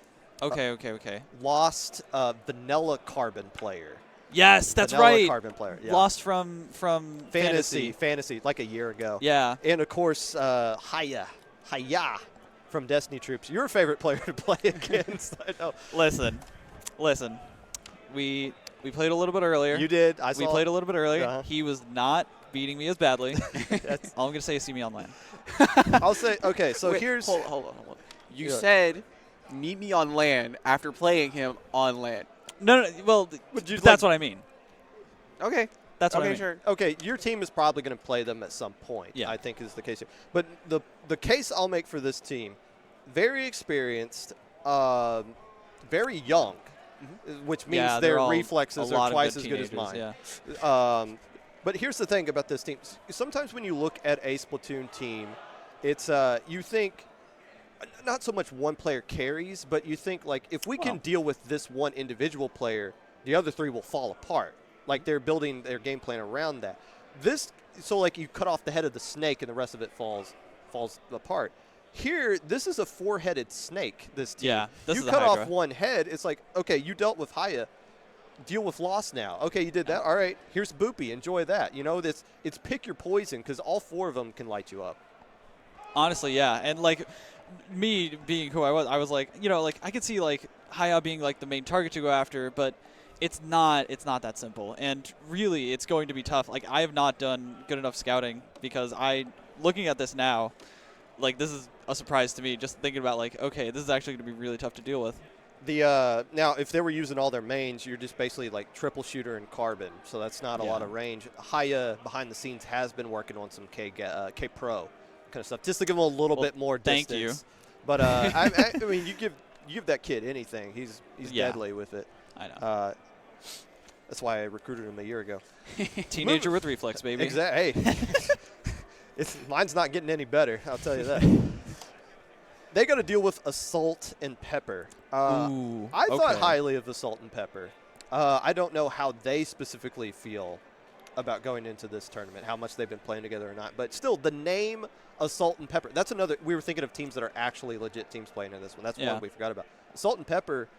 Speaker 1: Lost Vanilla Carbon player.
Speaker 3: Yes, that's
Speaker 1: Vanilla
Speaker 3: right.
Speaker 1: Carbon player. Yeah.
Speaker 3: Lost from
Speaker 1: Fantasy, like a year ago.
Speaker 3: Yeah.
Speaker 1: And of course, Haya from Destiny Troops. Your favorite player to play against. I know.
Speaker 3: Listen. We played a little bit earlier.
Speaker 1: You did.
Speaker 3: We played a little bit earlier.
Speaker 1: Uh-huh.
Speaker 3: He was not beating me as badly. All I'm going to say is see me on LAN.
Speaker 1: I'll say, okay, so
Speaker 2: Wait,
Speaker 1: here's.
Speaker 2: Hold on. You said meet me on LAN after playing him on LAN.
Speaker 3: No, well, that's what I mean.
Speaker 2: Okay.
Speaker 3: That's what I mean.
Speaker 2: Sure.
Speaker 1: Okay, your team is probably going to play them at some point.
Speaker 3: Yeah.
Speaker 1: I think is the case here. But the case I'll make for this team, very experienced, very young, which means their reflexes are twice as good as mine.
Speaker 3: Yeah.
Speaker 1: But here's the thing about this team. Sometimes when you look at a Splatoon team, it's you think not so much one player carries, but you think like if we can deal with this one individual player, the other three will fall apart. Like they're building their game plan around that. So like you cut off the head of the snake and the rest of it falls apart. Here, this is a 4-headed snake, this team.
Speaker 3: Yeah, this
Speaker 1: you
Speaker 3: is a
Speaker 1: cut
Speaker 3: Hydra.
Speaker 1: off one head, it's like, okay, you dealt with Haya. Deal with loss now. Okay, you did that. All right, here's Boopy. Enjoy that. You know, it's pick your poison because all 4 of them can light you up.
Speaker 3: Honestly, yeah. And, like, me being who I was like, you know, like, I could see, like, Haya being, like, the main target to go after, but it's not that simple. And really, it's going to be tough. Like, I have not done good enough scouting because looking at this now, like, this is a surprise to me, just thinking about, like, okay, this is actually going to be really tough to deal with.
Speaker 1: Now, if they were using all their mains, you're just basically like triple shooter and carbon, so that's not a lot of range. Haya, behind the scenes, has been working on some K Pro kind of stuff, just to give him a little bit more distance.
Speaker 3: Thank you.
Speaker 1: But, I mean, you give that kid anything. He's deadly with it.
Speaker 3: I know.
Speaker 1: That's why I recruited him a year ago.
Speaker 3: Teenager with reflex, baby.
Speaker 1: Exactly. Hey. Mine's not getting any better, I'll tell you that. They got to deal with Assault and Pepper. I thought highly of Assault and Pepper. I don't know how they specifically feel about going into this tournament, how much they've been playing together or not. But still, the name Assault and Pepper, that's another. We were thinking of teams that are actually legit teams playing in this one. That's one we forgot about. Assault and Pepper,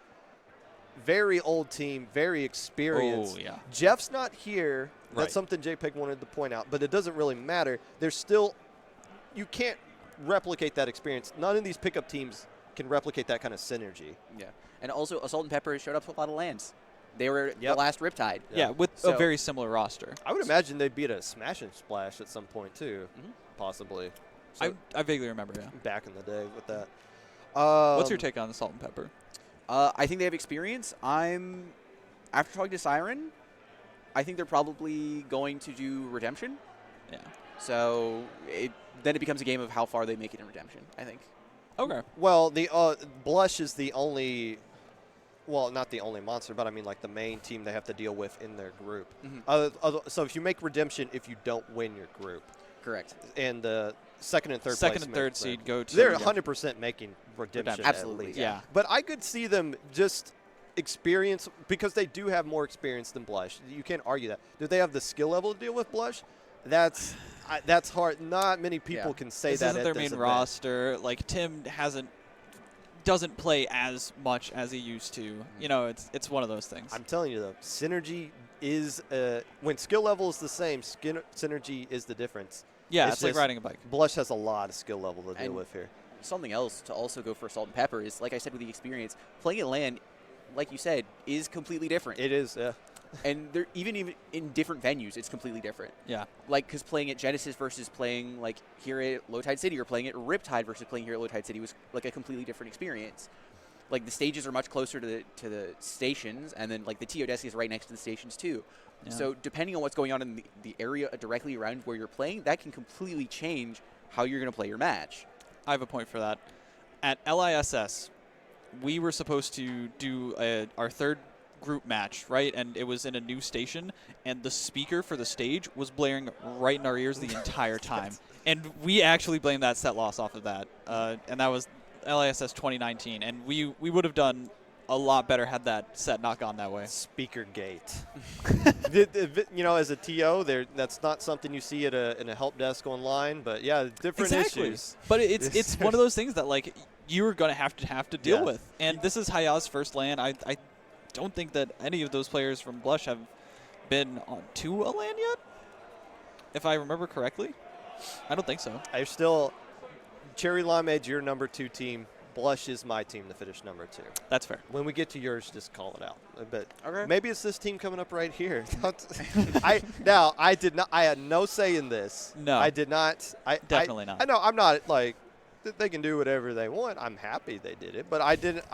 Speaker 1: very old team, very experienced.
Speaker 3: Oh, yeah.
Speaker 1: Jeff's not here. That's
Speaker 3: Right.
Speaker 1: something JPEG wanted to point out, but it doesn't really matter. There's still, you can't replicate that experience. None of these pickup teams can replicate that kind of synergy.
Speaker 2: Yeah. And also, Assault and Pepper showed up to a lot of lands. They were the last Riptide.
Speaker 3: Yeah, with a very similar roster.
Speaker 1: I would imagine they'd be at a Smash and Splash at some point, too, possibly. So
Speaker 3: I vaguely remember, yeah.
Speaker 1: back in the day with that.
Speaker 3: What's your take on the Salt and Pepper?
Speaker 2: I think they have experience. After talking to Siren, I think they're probably going to do Redemption.
Speaker 3: Yeah.
Speaker 2: So then it becomes a game of how far they make it in Redemption, I think.
Speaker 3: Okay.
Speaker 1: Well, the Blush is the only, well, not the only monster, but I mean like the main team they have to deal with in their group. So if you make Redemption, if you don't win your group.
Speaker 2: Correct.
Speaker 1: And the second and third
Speaker 3: seed go to.
Speaker 1: They're 100% making Redemption.
Speaker 2: Absolutely,
Speaker 1: at least.
Speaker 3: yeah.
Speaker 1: But I could see them just experience, because they do have more experience than Blush. You can't argue that. Do they have the skill level to deal with Blush? That's hard. Not many people can say
Speaker 3: this
Speaker 1: that.
Speaker 3: Isn't their main roster. Like Tim doesn't play as much as he used to. You know, it's one of those things.
Speaker 1: I'm telling you though, synergy is when skill level is the same, synergy is the difference.
Speaker 3: Yeah, it's like riding a bike.
Speaker 1: Blush has a lot of skill level to deal with here.
Speaker 2: Something else to also go for Salt and Pepper is, like I said, with the experience, playing at LAN, like you said, is completely different.
Speaker 1: It is, yeah.
Speaker 2: And they're even in different venues, it's completely different.
Speaker 3: Yeah.
Speaker 2: Like, because playing at Genesis versus playing like here at Low Tide City, or playing at Riptide versus playing here at Low Tide City was like a completely different experience. Like the stages are much closer to the stations, and then like the TO desk is right next to the stations too. Yeah. So depending on what's going on in the area directly around where you're playing, that can completely change how you're going to play your match.
Speaker 3: I have a point for that. At LISS, we were supposed to do our third group match, right? And it was in a new station, and the speaker for the stage was blaring right in our ears the entire time. And we actually blamed that set loss off of that. And that was LISS 2019. And we would have done a lot better had that set not gone that way.
Speaker 1: Speaker gate. As a TO, that's not something you see at in a help desk online. But yeah, different issues.
Speaker 3: But it's one of those things that like you are going to have to deal with. And this is Haya's first LAN. I don't think that any of those players from Blush have been to a LAN yet, if I remember correctly. I don't think so.
Speaker 1: I still Cherry Limeade's your number 2 team. Blush is my team to finish number 2.
Speaker 3: That's fair.
Speaker 1: When we get to yours, just call it out. But
Speaker 2: okay.
Speaker 1: Maybe it's this team coming up right here. I did not. I had no say in this.
Speaker 3: No,
Speaker 1: I did not.
Speaker 3: Definitely not.
Speaker 1: I know. I'm not like they can do whatever they want. I'm happy they did it, but I didn't.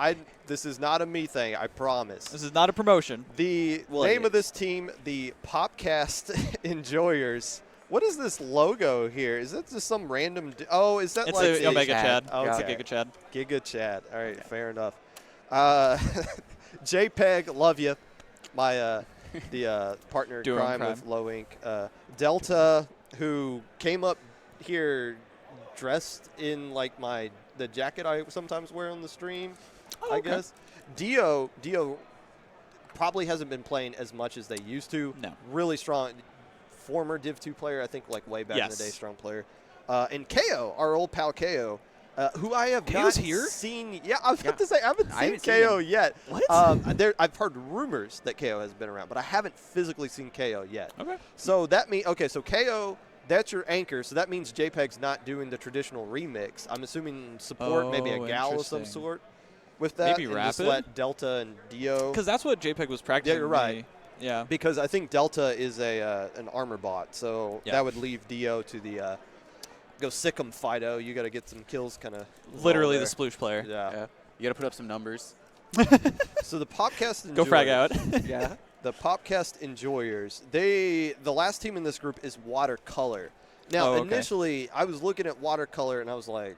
Speaker 1: This is not a me thing. I promise.
Speaker 3: This is not a promotion.
Speaker 1: The name of this team, the Popcast Enjoyers. What is this logo here? Is that just some random? Is that
Speaker 3: it's
Speaker 1: like
Speaker 3: a Omega Chad?
Speaker 1: Okay.
Speaker 3: It's a Giga Chad.
Speaker 1: Giga Chad. All right, fair enough. JPEG, love you. My the partner in crime with Low Ink. Delta, who came up here dressed in like the jacket I sometimes wear on the stream. I guess. Dio probably hasn't been playing as much as they used to.
Speaker 3: No.
Speaker 1: Really strong. Former Div 2 player, I think, like way back in the day, strong player. And KO, our old pal KO, who I have not seen. Yeah, I was about to say, I haven't seen KO yet.
Speaker 3: What?
Speaker 1: I've heard rumors that KO has been around, but I haven't physically seen KO yet.
Speaker 3: Okay.
Speaker 1: So that means, so KO, that's your anchor. So that means JPEG's not doing the traditional remix. I'm assuming support, maybe a gal of some sort with that.
Speaker 3: Maybe Rapid?
Speaker 1: Just let Delta and Dio.
Speaker 3: Because that's what JPEG was practicing.
Speaker 1: Yeah, you're right.
Speaker 3: Yeah.
Speaker 1: Because I think Delta is an armor bot, so that would leave Dio to the go sick 'em Fido. You got to get some kills, kind of.
Speaker 3: Literally the sploosh player.
Speaker 1: Yeah.
Speaker 2: You got to put up some numbers.
Speaker 1: So the Popcast Enjoyers.
Speaker 3: Go frag out.
Speaker 2: Yeah.
Speaker 1: The Popcast Enjoyers. The last team in this group is Watercolor. Now, initially, I was looking at Watercolor and I was like,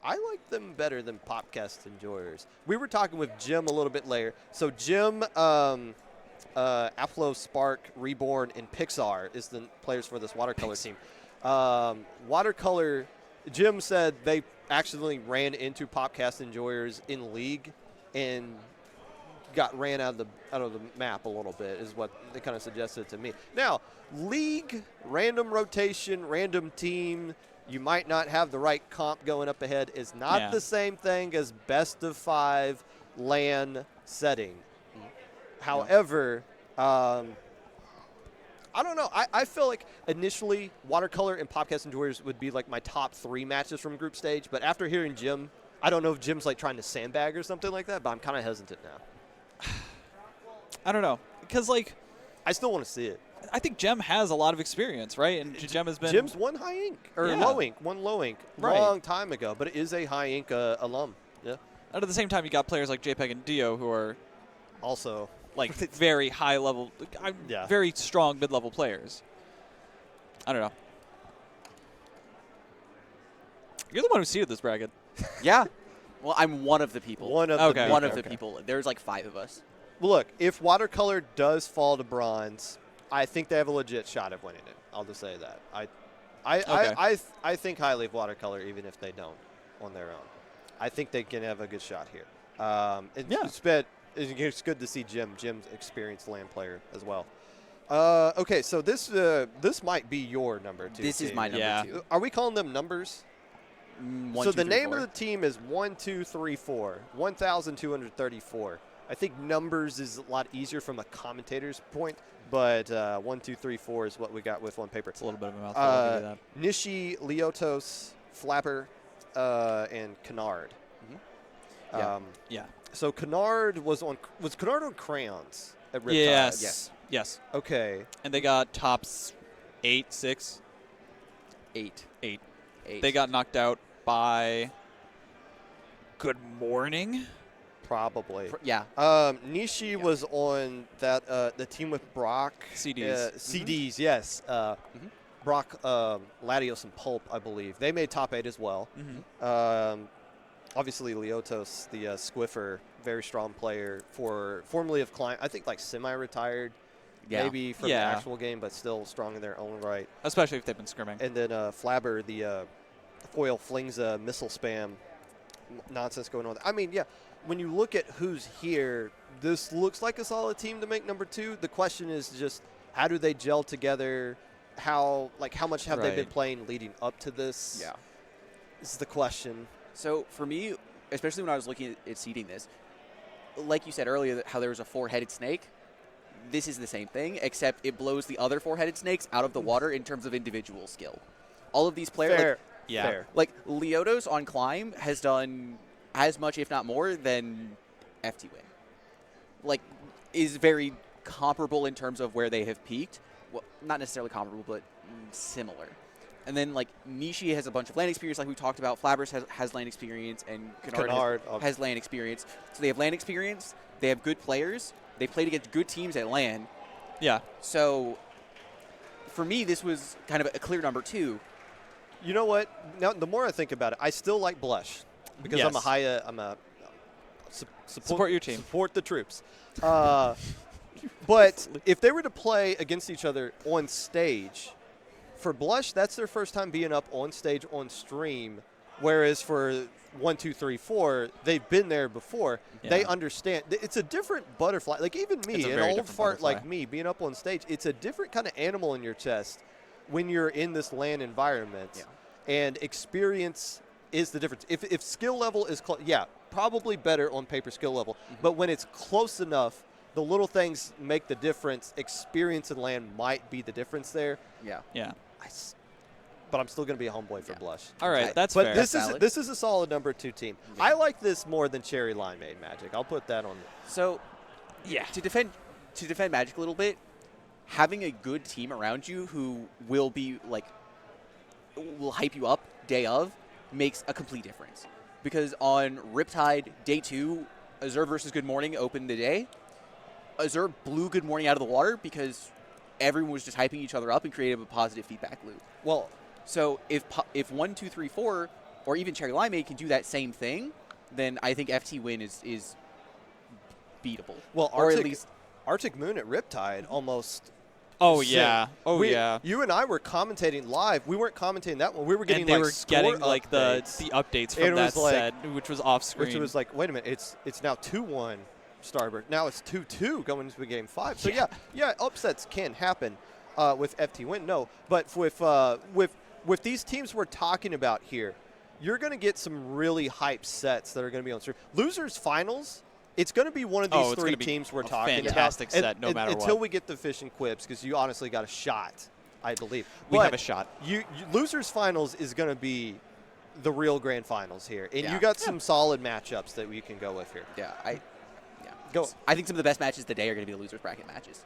Speaker 1: I like them better than Popcast Enjoyers. We were talking with Jim a little bit later. So Jim. Aplo, Spark, Reborn, and Pixar is the players for this Watercolor team. Watercolor, Jim said they actually ran into Popcast Enjoyers in League and got ran out of the map a little bit is what they kind of suggested to me. Now, League, random rotation, random team, you might not have the right comp going up ahead is not the same thing as best of 5 LAN setting. However, I don't know. I feel like initially Watercolor and Popcast Enjoyers would be like my top 3 matches from group stage. But after hearing Jim, I don't know if Jim's like trying to sandbag or something like that, but I'm kind of hesitant now.
Speaker 3: I don't know. Because, like,
Speaker 1: I still want to see it.
Speaker 3: I think Jem has a lot of experience, right? And Jem has been.
Speaker 1: Jim's one high ink, or low ink, long time ago, but it is a high ink alum. Yeah.
Speaker 3: And at the same time, you got players like JPEG and Dio who are
Speaker 1: also
Speaker 3: like very high level, very strong mid-level players. I don't know. You're the one who seeded this bracket.
Speaker 2: Yeah. Well, I'm one of the people.
Speaker 1: One of
Speaker 2: the people. There's like 5 of us.
Speaker 1: Well, look, if Watercolor does fall to bronze, I think they have a legit shot at winning it. I'll just say that. I think highly of Watercolor, even if they don't on their own. I think they can have a good shot here. It's good to see Jim's experienced LAN player as well. Okay, so this might be your number 2.
Speaker 2: This is my number 2.
Speaker 1: Are we calling them numbers?
Speaker 2: 1,
Speaker 1: so
Speaker 2: 2,
Speaker 1: the
Speaker 2: 3,
Speaker 1: name
Speaker 2: 4.
Speaker 1: of the team is 1, 2, 3, 4. 1,234. I think numbers is a lot easier from a commentator's point, but 1, 2, 3, 4 is what we got with one paper.
Speaker 3: It's a little bit of a mouthful. I'll give you that.
Speaker 1: Nishi, Leotos, Flapper, and Kennard.
Speaker 2: Yeah.
Speaker 1: So Kennard was Kennard on Crayons at Riptide?
Speaker 3: Yes.
Speaker 1: Okay.
Speaker 3: And they got tops 8, 6.
Speaker 2: 8.
Speaker 3: They got knocked out by Good Morning.
Speaker 1: Probably.
Speaker 2: Yeah.
Speaker 1: Nishi was on that the team with Brock.
Speaker 3: CDs.
Speaker 1: Yes. Brock, Latios, and Pulp, I believe. They made top 8 as well. obviously Leotos, the Squiffer, very strong player formerly of Climb. I think like semi-retired, maybe from the actual game, but still strong in their own right.
Speaker 3: Especially if they've been scrimming.
Speaker 1: And then Flabber, the foil flings a missile spam nonsense going on. I mean, yeah, when you look at who's here, this looks like a solid team to make number 2. The question is just how do they gel together? How much have they been playing leading up to this?
Speaker 2: Yeah.
Speaker 1: This is the question.
Speaker 2: So for me, especially when I was looking at seeding this, like you said earlier, how there was a 4-headed snake, this is the same thing, except it blows the other 4-headed snakes out of the water in terms of individual skill. All of these players,
Speaker 1: Fair.
Speaker 3: Fair.
Speaker 2: like Leotos on Climb has done as much, if not more, than FT Win. Like, is very comparable in terms of where they have peaked. Well, not necessarily comparable, but similar. And then, like, Nishi has a bunch of land experience, like we talked about. Flabbers has land experience, and Kennard has land experience. So they have land experience. They have good players. They played against good teams at LAN.
Speaker 3: Yeah.
Speaker 2: So, for me, this was kind of a clear number 2.
Speaker 1: You know what? Now, the more I think about it, I still like Blush because
Speaker 3: Yes.
Speaker 1: I'm a
Speaker 3: Support your team.
Speaker 1: Support the troops. But if they were to play against each other on stage, for Blush, that's their first time being up on stage on stream. Whereas for 1, 2, 3, 4, they've been there before.
Speaker 3: Yeah.
Speaker 1: They understand. It's a different butterfly. Like even me, an old fart like me, being up on stage, it's a different kind of animal in your chest when you're in this LAN environment.
Speaker 2: Yeah.
Speaker 1: And experience is the difference. If skill level is probably better on paper skill level.
Speaker 2: Mm-hmm.
Speaker 1: But when it's close enough, the little things make the difference. Experience in LAN might be the difference there.
Speaker 2: Yeah.
Speaker 3: Yeah.
Speaker 1: But I'm still going to be a homeboy for Blush.
Speaker 3: All right, that's
Speaker 1: but
Speaker 3: fair.
Speaker 1: this is a solid number 2 team.
Speaker 2: Yeah.
Speaker 1: I like this more than Cherry Limeade Magic. I'll put that on.
Speaker 2: So, to defend Magic a little bit, having a good team around you who will be will hype you up day of makes a complete difference. Because on Riptide day 2, Azure versus Good Morning opened the day. Azure blew Good Morning out of the water because everyone was just hyping each other up and created a positive feedback loop.
Speaker 1: Well,
Speaker 2: so if 1, 2, 3, 4, or even Cherry Limeade can do that same thing, then I think FT Win is beatable.
Speaker 1: Well,
Speaker 2: or at least
Speaker 1: Arctic Moon at Riptide almost.
Speaker 3: Oh yeah. Oh yeah.
Speaker 1: You and I were commentating live. We weren't commentating that one. We were getting
Speaker 3: and they were
Speaker 1: score
Speaker 3: getting like the
Speaker 1: updates.
Speaker 3: updates from that set, which was off screen.
Speaker 1: Which was like, wait a minute, it's now 2-1 Starboard. Now it's 2-2 going into game 5. So yeah, upsets can happen with FT Win. No, but with these teams we're talking about here, you're going to get some really hype sets that are going to be on stream. Losers finals. It's going to be one of these 3 teams we're talking about.
Speaker 3: Fantastic set, no matter what.
Speaker 1: Until we get the fish and quips, because you honestly got a shot, I believe.
Speaker 3: We have a shot.
Speaker 1: Losers finals is going to be the real grand finals here, and you got some solid matchups that we can go with here.
Speaker 2: Go. I think some of the best matches of the day are going to be the losers bracket matches.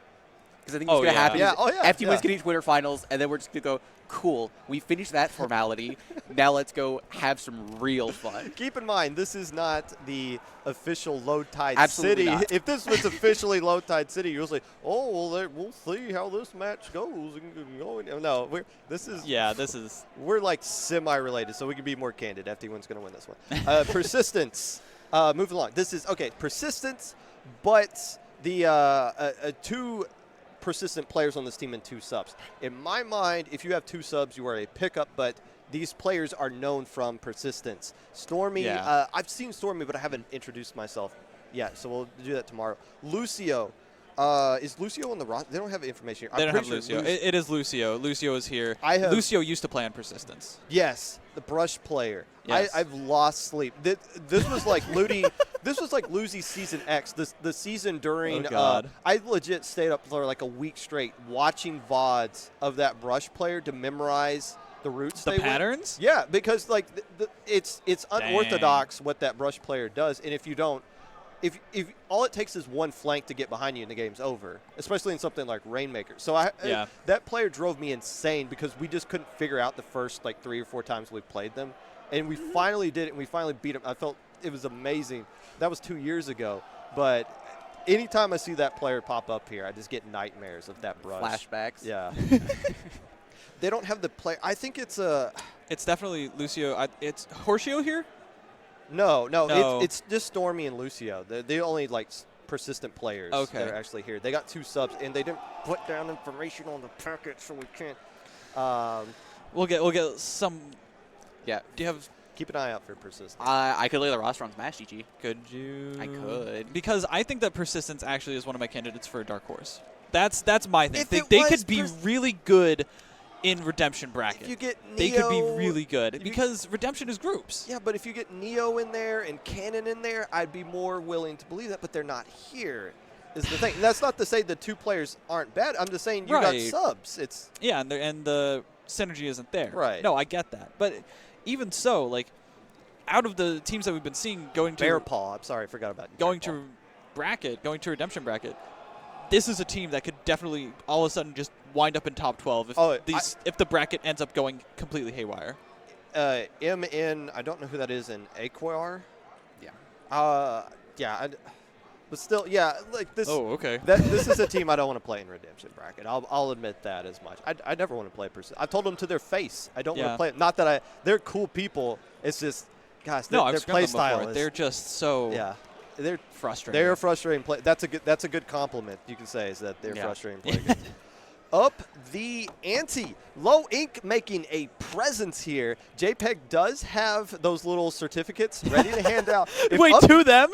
Speaker 2: Because I think what's going to happen is FT Win's getting to Winter Finals, and then we're just going to go, cool, we finished that formality. Now let's go have some real fun.
Speaker 1: Keep in mind, this is not the official Low Tide
Speaker 2: Absolutely
Speaker 1: City.
Speaker 2: Not.
Speaker 1: If this was officially Low Tide City, you'll say, oh, well, we'll see how this match goes. No, we're like semi-related, so we can be more candid. FT Win's going to win this one. Persistence. Moving along. This is, Persistence, but the 2 persistent players on this team and 2 subs. In my mind, if you have 2 subs, you are a pickup, but these players are known from Persistence. Stormy, I've seen Stormy, but I haven't introduced myself yet, so we'll do that tomorrow. Lucio. Is Lucio on the roster? They don't have information here.
Speaker 3: They don't have Lucio. It is Lucio. Lucio is here. Lucio used to play on Persistence.
Speaker 1: Yes, the brush player.
Speaker 3: Yes.
Speaker 1: I've lost sleep. This was like Ludi. This was like Lucy's season X. The season during.
Speaker 3: Oh God.
Speaker 1: I legit stayed up for like a week straight watching VODs of that brush player to memorize the routes.
Speaker 3: The patterns.
Speaker 1: Yeah, because like it's unorthodox what that brush player does, and if you don't. If all it takes is one flank to get behind you and the game's over, especially in something like Rainmaker. So that player drove me insane because we just couldn't figure out the first like 3 or 4 times we played them. And we finally did it, and we finally beat him. I felt it was amazing. That was 2 years ago. But anytime I see that player pop up here, I just get nightmares of that brush.
Speaker 2: Flashbacks.
Speaker 1: Yeah. They don't have the play. I think it's a...
Speaker 3: It's definitely Lucio. It's Horsio here?
Speaker 1: No. It's just Stormy and Lucio. They're the only persistent players that are actually here. They got 2 subs, and they didn't put down information on the packet, so we can't.
Speaker 3: We'll get some.
Speaker 2: Yeah.
Speaker 3: Do you have?
Speaker 1: Keep an eye out for Persistence.
Speaker 2: I could lay the roster on Smash, GG.
Speaker 3: Could you?
Speaker 2: I could.
Speaker 3: Because I think that Persistence actually is one of my candidates for a dark horse. That's my thing. They could be really good in Redemption bracket.
Speaker 1: If you get Neo,
Speaker 3: they could be really good because Redemption is groups.
Speaker 1: Yeah, but if you get Neo in there and Cannon in there, I'd be more willing to believe that, but they're not here. Is the thing. And that's not to say the 2 players aren't bad. I'm just saying you got subs. It's
Speaker 3: and the synergy isn't there.
Speaker 1: Right.
Speaker 3: No, I get that. But even so, out of the teams that we've been seeing going to
Speaker 1: Bear Paw, I'm sorry, I forgot about
Speaker 3: going to Redemption bracket, this is a team that could definitely all of a sudden just wind up in top 12 if the bracket ends up going completely haywire.
Speaker 1: MN, I don't know who that is in Aquar.
Speaker 2: Yeah.
Speaker 1: But still, this.
Speaker 3: Oh, okay.
Speaker 1: This is a team I don't want to play in Redemption bracket. I'll admit that as much. I never want to play I told them to their face. I don't want to play. Not that they're cool people. It's just, gosh, their play style is.
Speaker 3: They're just so.
Speaker 1: Yeah. They're
Speaker 3: frustrating.
Speaker 1: They're frustrating play. That's a good compliment you can say is that they're frustrating players. Up the ante. Low Ink making a presence here. JPEG does have those little certificates ready to hand out.
Speaker 3: Wait, to them?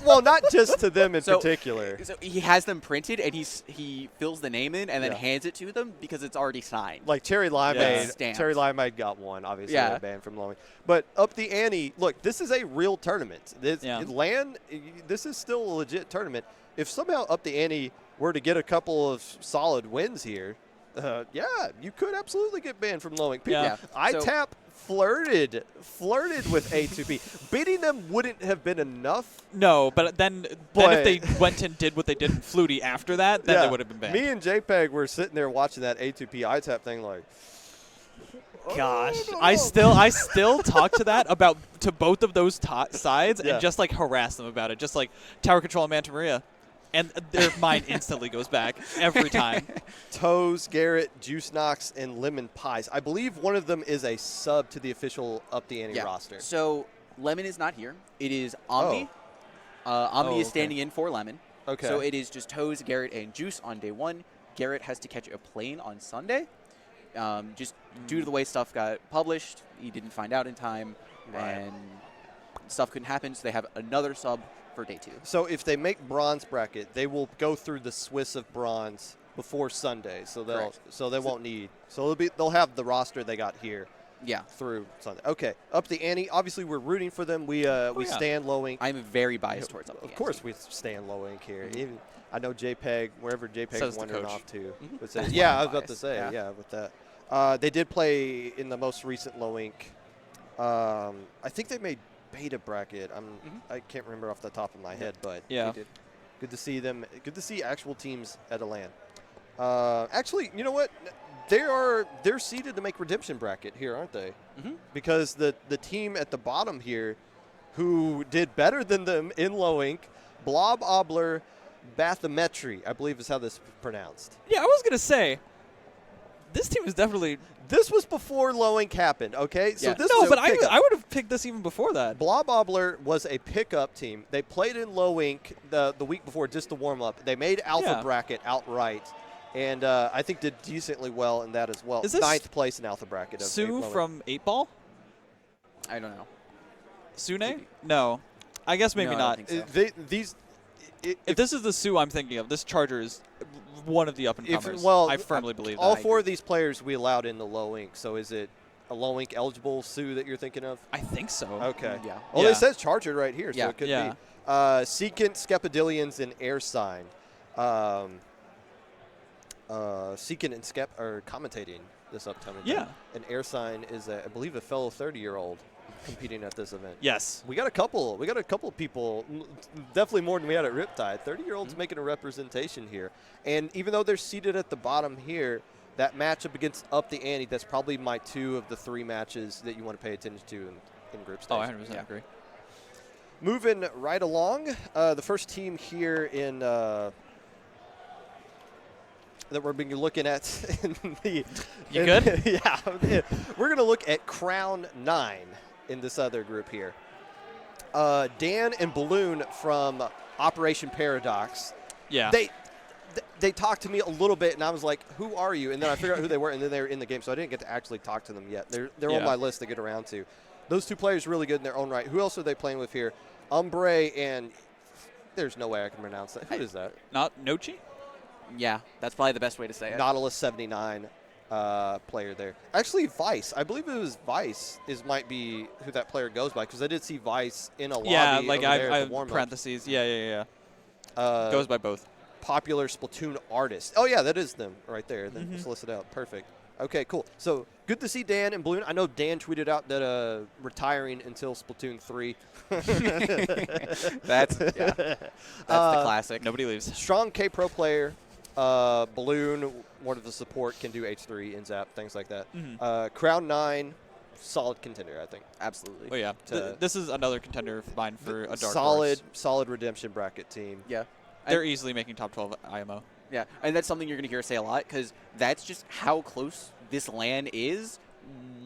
Speaker 1: Well, not just to them in particular.
Speaker 2: So he has them printed, and he fills the name in and then hands it to them because it's already signed.
Speaker 1: Like Cherry Limeade. Cherry Limeade got one, obviously, banned from Low Ink. But up the ante, look, this is a real tournament. This is still a legit tournament. If somehow Up the ante were to get a couple of solid wins here, you could absolutely get banned from Low Ink. ITAP flirted with A2P. Beating them wouldn't have been enough.
Speaker 3: No, but then if they went and did what they did in Flutie after that, then they would have been banned.
Speaker 1: Me and JPEG were sitting there watching that A2P ITAP thing like,
Speaker 3: gosh, I still talk to both of those sides and just harass them about it, just like Tower Control and Manta Maria. And their mind instantly goes back every time.
Speaker 1: Toes, Garrett, Juice Knox, and Lemon Pies. I believe one of them is a sub to the official Up the Ante roster.
Speaker 2: So Lemon is not here. It is Omni. Omni is standing in for Lemon.
Speaker 1: Okay.
Speaker 2: So it is just Toes, Garrett, and Juice on day 1. Garrett has to catch a plane on Sunday. Just due to the way stuff got published, he didn't find out in time, and stuff couldn't happen, so they have another sub for day 2.
Speaker 1: So if they make bronze bracket, they will go through the Swiss of bronze before Sunday. So they'll have the roster they got here.
Speaker 2: Yeah.
Speaker 1: Through Sunday. Okay. Up the ante. Obviously, we're rooting for them. We stand Low Ink.
Speaker 2: I'm very biased towards Up the Ante.
Speaker 1: Of course, we stand Low Ink here. Even I know JPEG, wherever JPEG's wandering off to. I was about to say. Yeah, with that. They did play in the most recent Low Ink. I think they made beta bracket. I can't remember off the top of my head, but
Speaker 3: yeah,
Speaker 1: good to see them. Good to see actual teams at a LAN. Actually, you know what? They're seeded to make Redemption bracket here, aren't they? Because the team at the bottom here, who did better than them in Low Ink, Blob Obler, Bathymetry, I believe is how this is pronounced.
Speaker 3: Yeah, I was gonna say. This team is definitely.
Speaker 1: This was before Low Ink happened, okay?
Speaker 3: So I would have picked this even before that.
Speaker 1: Blob Obler was a pickup team. They played in Low Ink the week before just to warm up. They made Alpha bracket outright, and I think did decently well in that as well.
Speaker 3: Is this
Speaker 1: 9th place in Alpha bracket.
Speaker 3: Sue from 8 Ball?
Speaker 2: I don't know.
Speaker 3: Sune? No. I guess maybe not.
Speaker 2: I don't think so.
Speaker 3: If this is the Sue I'm thinking of, this Charger is one of the up-and-comers. I firmly believe that.
Speaker 1: All 4 of these players we allowed in the Low Ink, so is it a Low Ink eligible Sue that you're thinking of?
Speaker 3: I think so.
Speaker 1: Okay.
Speaker 2: Yeah.
Speaker 1: Well, it says Charger right here, so it could be.
Speaker 3: Secant,
Speaker 1: Skepidillions, and Air Sign. Secant and Skep are commentating this upcoming event. And Air Sign is, I believe, a fellow 30-year-old competing at this event.
Speaker 3: Yes.
Speaker 1: We got a couple of people, definitely more than we had at Riptide. 30-year-olds making a representation here. And even though they're seated at the bottom here, that matchup against Up the Ante, that's probably my 2 of the 3 matches that you want to pay attention to in group stage.
Speaker 3: Oh, I 100% agree.
Speaker 1: Moving right along, the first team here in that we're being looking at in the.
Speaker 3: You good?
Speaker 1: Yeah. We're going to look at Crown 9 in this other group here. Dan and Balloon from Operation Paradox.
Speaker 3: Yeah.
Speaker 1: They talked to me a little bit, and I was like, "Who are you?" And then I figured out who they were, and then they were in the game, so I didn't get to actually talk to them yet. They're on my list to get around to. Those two players really good in their own right. Who else are they playing with here? Umbre and there's no way I can pronounce that. Who is that?
Speaker 3: Not Nochi?
Speaker 2: Yeah, that's probably the best way to say it.
Speaker 1: Nautilus 79 player there. Actually, Vice. I believe it was Vice might be who that player goes by, because I did see Vice in a lobby.
Speaker 3: Yeah, like
Speaker 1: over there
Speaker 3: I
Speaker 1: at the warm-up.
Speaker 3: parentheses. Yeah. Goes by both.
Speaker 1: Popular Splatoon artist. Oh, yeah, that is them right there. Then just list it out. Perfect. Okay, cool. So good to see Dan and Balloon. I know Dan tweeted out that retiring until Splatoon 3.
Speaker 2: That's the classic.
Speaker 3: Nobody leaves.
Speaker 1: Strong K-Pro player. Balloon, more of the support, can do H3, Inzap, things like that. Crown 9, solid contender, I think.
Speaker 2: Absolutely.
Speaker 3: Oh, yeah. This is another contender of mine for a dark
Speaker 1: solid redemption bracket team.
Speaker 2: Yeah.
Speaker 3: They're easily making top 12 IMO.
Speaker 2: Yeah, and that's something you're going to hear us say a lot, because that's just how close this LAN is